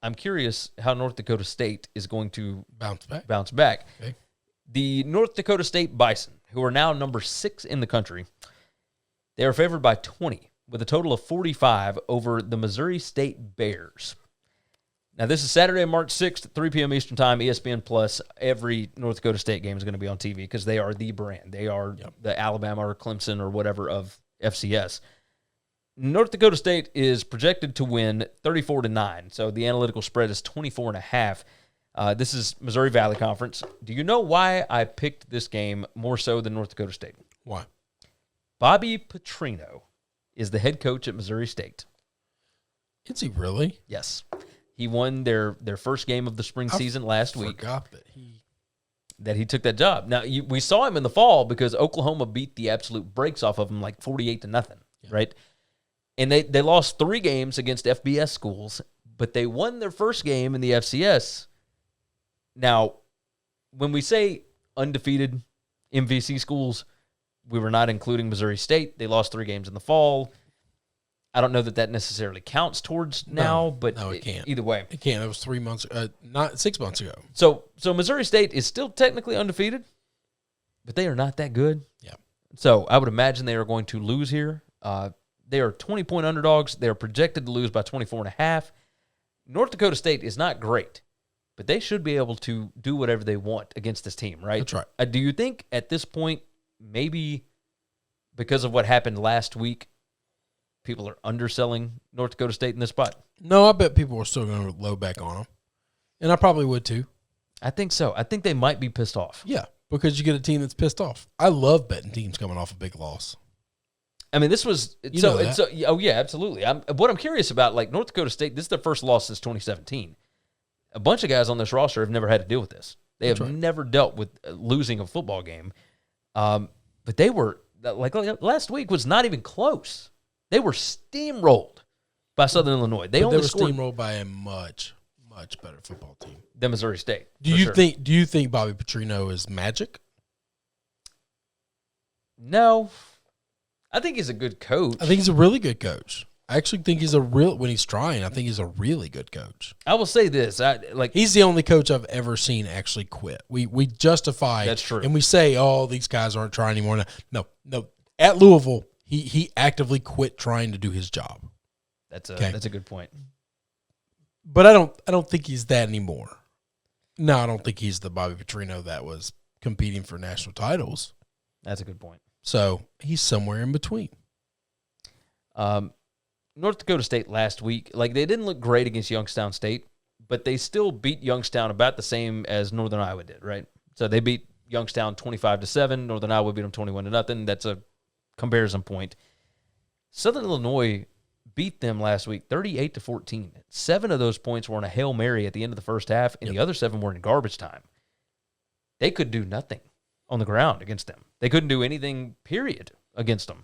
I'm curious how North Dakota State is going to bounce back. Okay. The North Dakota State Bison, who are now number 6 in the country, they are favored by 20 with a total of 45 over the Missouri State Bears. Now, this is Saturday, March 6th, 3 p.m. Eastern Time, ESPN+. Every North Dakota State game is going to be on TV because they are the brand. They are the Alabama or Clemson or whatever of FCS. North Dakota State is projected to win 34-9, so the analytical spread is 24.5. This is Missouri Valley Conference. Do you know why I picked this game more so than North Dakota State? Why? Bobby Petrino is the head coach at Missouri State. Is he really? Yes. He won their first game of the spring season last week. I forgot that he took that job. Now, we saw him in the fall because Oklahoma beat the absolute brakes off of him like 48-0, right? And they lost 3 games against FBS schools, but they won their first game in the FCS. Now, when we say undefeated MVC schools, we were not including Missouri State. They lost 3 games in the fall. I don't know that necessarily counts towards now, but no, it can't. Either way. It can't. It was 3 months, not 6 months ago. So Missouri State is still technically undefeated, but they are not that good. Yeah. So I would imagine they are going to lose here. They are 20-point underdogs. They are projected to lose by 24.5. North Dakota State is not great, but they should be able to do whatever they want against this team, right? That's right. Do you think at this point, maybe because of what happened last week, people are underselling North Dakota State in this spot? No, I bet people are still going to load back on them. And I probably would too. I think so. I think they might be pissed off. Yeah, because you get a team that's pissed off. I love betting teams coming off a big loss. I mean, this was oh yeah, absolutely. What I'm curious about, like North Dakota State, this is their first loss since 2017. A bunch of guys on this roster have never had to deal with this. They have never dealt with losing a football game. But they were like last week was not even close. They were steamrolled by Southern Illinois. They were steamrolled by a much better football team than Missouri State. Do you think Bobby Petrino is magic? No. I think he's a good coach. I think he's a really good coach. I actually think when he's trying, I think he's a really good coach. I will say this. He's the only coach I've ever seen actually quit. We justify. That's true. And we say, oh, these guys aren't trying anymore. No. At Louisville, he actively quit trying to do his job. That's a good point. But I don't think he's that anymore. No, I don't think he's the Bobby Petrino that was competing for national titles. That's a good point. So he's somewhere in between. North Dakota State last week, they didn't look great against Youngstown State, but they still beat Youngstown about the same as Northern Iowa did, right? So they beat Youngstown 25-7. Northern Iowa beat them 21-0. That's a comparison point. Southern Illinois beat them last week 38-14. 7 of those points were on a Hail Mary at the end of the first half, and the other 7 were in garbage time. They could do nothing on the ground against them. They couldn't do anything, period, against them.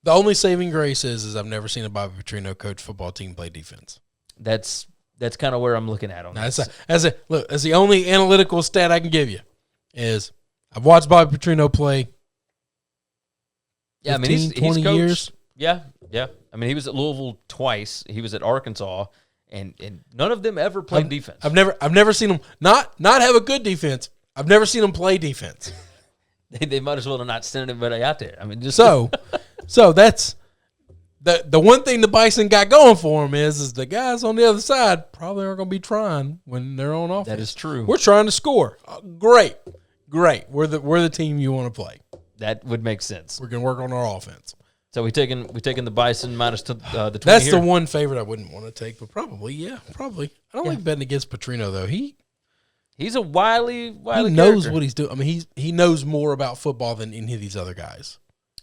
The only saving grace is I've never seen a Bobby Petrino coach football team play defense. That's kind of where I'm looking at on this. That's the only analytical stat I can give you is I've watched Bobby Petrino play Yeah, 15, he's 20 coached, years. Yeah. I mean, he was at Louisville twice. He was at Arkansas, and none of them ever played defense. I've never seen him not have a good defense. I've never seen him play defense. They might as well have not sent anybody out there. I mean, just so that's the one thing the Bison got going for him is the guys on the other side probably aren't going to be trying when they're on offense. That is true. We're trying to score. Great. We're the team you want to play. That would make sense. We're going to work on our offense. So we taking the Bison minus the 20. That's here. the one favorite I wouldn't want to take, but probably. I don't like betting against Petrino though. He's a wily he knows character. what he's doing. I mean, he knows more about football than any of these other guys.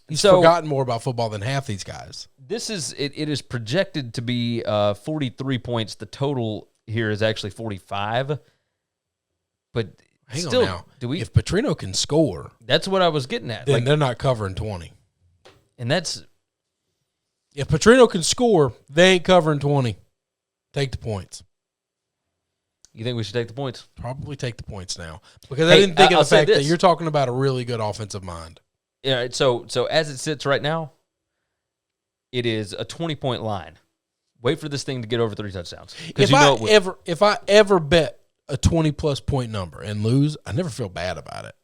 He's So- forgotten more about football than half these guys. This is it is projected to be 43 points. The total here is actually 45. But Hang still, on now. If Petrino can score, that's what I was getting at. then they're not covering 20. And that's If Petrino can score, they ain't covering 20. Take the points. you think we should take the points? Probably take the points now. Because I didn't think of the fact that you're talking about a really good offensive mind. Yeah. So as it sits right now, it is a 20-point line. Wait for this thing to get over 3 touchdowns. If I ever bet a 20-plus point number and lose, I never feel bad about it.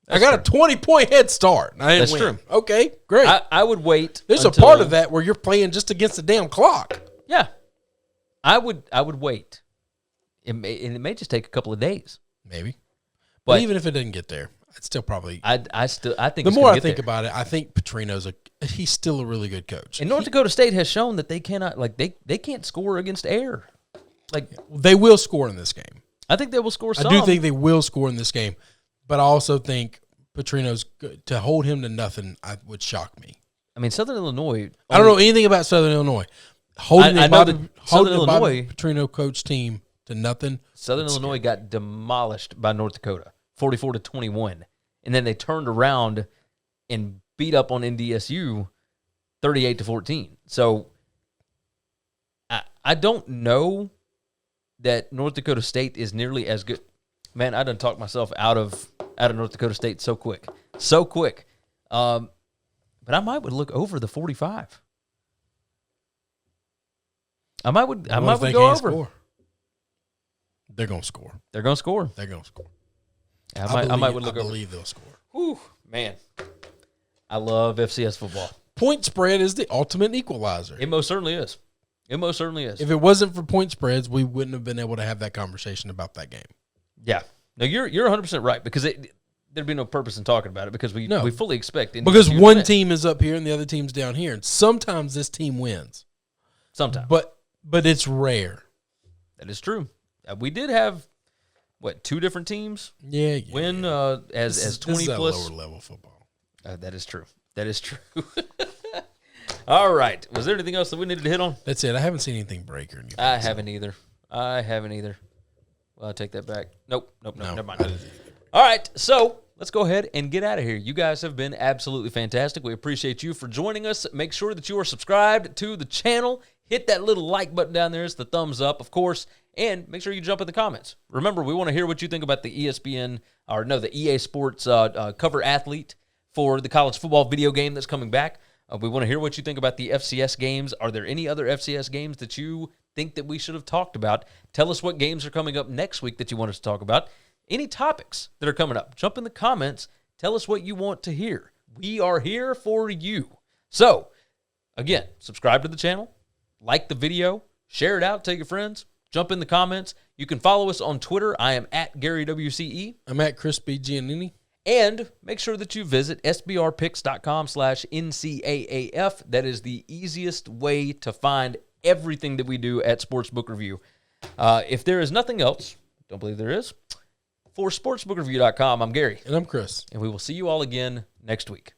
I got a 20-point head start. And I didn't win. True. Okay, great. I would wait. There's a part of that where you're playing just against the damn clock. Yeah, I would wait. It may just take a couple of days. Maybe, But but even if it didn't get there, I'd still probably. I think The it's more gonna I get think there. about it, I think Petrino's he's still a really good coach. And North Dakota State has shown that they cannot they can't score against air. Like They will score in this game. I think they will score some. I do think they will score in this game, but I also think Petrino's good. To hold him to nothing would shock me. I mean, Southern Illinois. I don't know anything about Southern Illinois. Holding I a know Bobby, that holding Southern a Bobby Illinois- Petrino coach team to nothing. Southern Illinois got demolished by North Dakota, 44-21, and then they turned around and beat up on NDSU, 38-14. So I don't know that North Dakota State is nearly as good. Man, I done talked myself out of North Dakota State so quick. But I might would look over the 45. I might would go over. Score? They're gonna score. They're gonna score. They're gonna score. I might would look I over. believe they'll score. Whew, man, I love FCS football. Point spread is the ultimate equalizer. It most certainly is. If it wasn't for point spreads, we wouldn't have been able to have that conversation about that game. Yeah. No, you're 100% right because there'd be no purpose in talking about it because we fully expect NDSU Because to one win. team is up here and the other team's down here, and sometimes this team wins. Sometimes, but it's rare. that is true. We did have 2 different teams win as 20 this is plus lower level football. That is true. All right. Was there anything else that we needed to hit on? That's it. I haven't seen anything break or anything. I haven't either. Well, I'll take that back. Nope. No, Never mind. I didn't either. All right, so let's go ahead and get out of here. You guys have been absolutely fantastic. We appreciate you for joining us. Make sure that you are subscribed to the channel. Hit that little like button down there. It's the thumbs up, of course. And make sure you jump in the comments. Remember, we want to hear what you think about the the EA Sports cover athlete for the college football video game that's coming back. We want to hear what you think about the FCS games. Are there any other FCS games that you think that we should have talked about? Tell us what games are coming up next week that you want us to talk about. Any topics that are coming up, jump in the comments. Tell us what you want to hear. We are here for you. So, again, subscribe to the channel, like the video, share it out, tell your friends, jump in the comments. You can follow us on Twitter. I am at GaryWCE. I'm at Chris B. Giannini. And make sure that you visit sbrpicks.com/NCAAF. That is the easiest way to find everything that we do at Sportsbook Review. If there is nothing else, don't believe there is, for sportsbookreview.com, I'm Gary. And I'm Chris. And we will see you all again next week.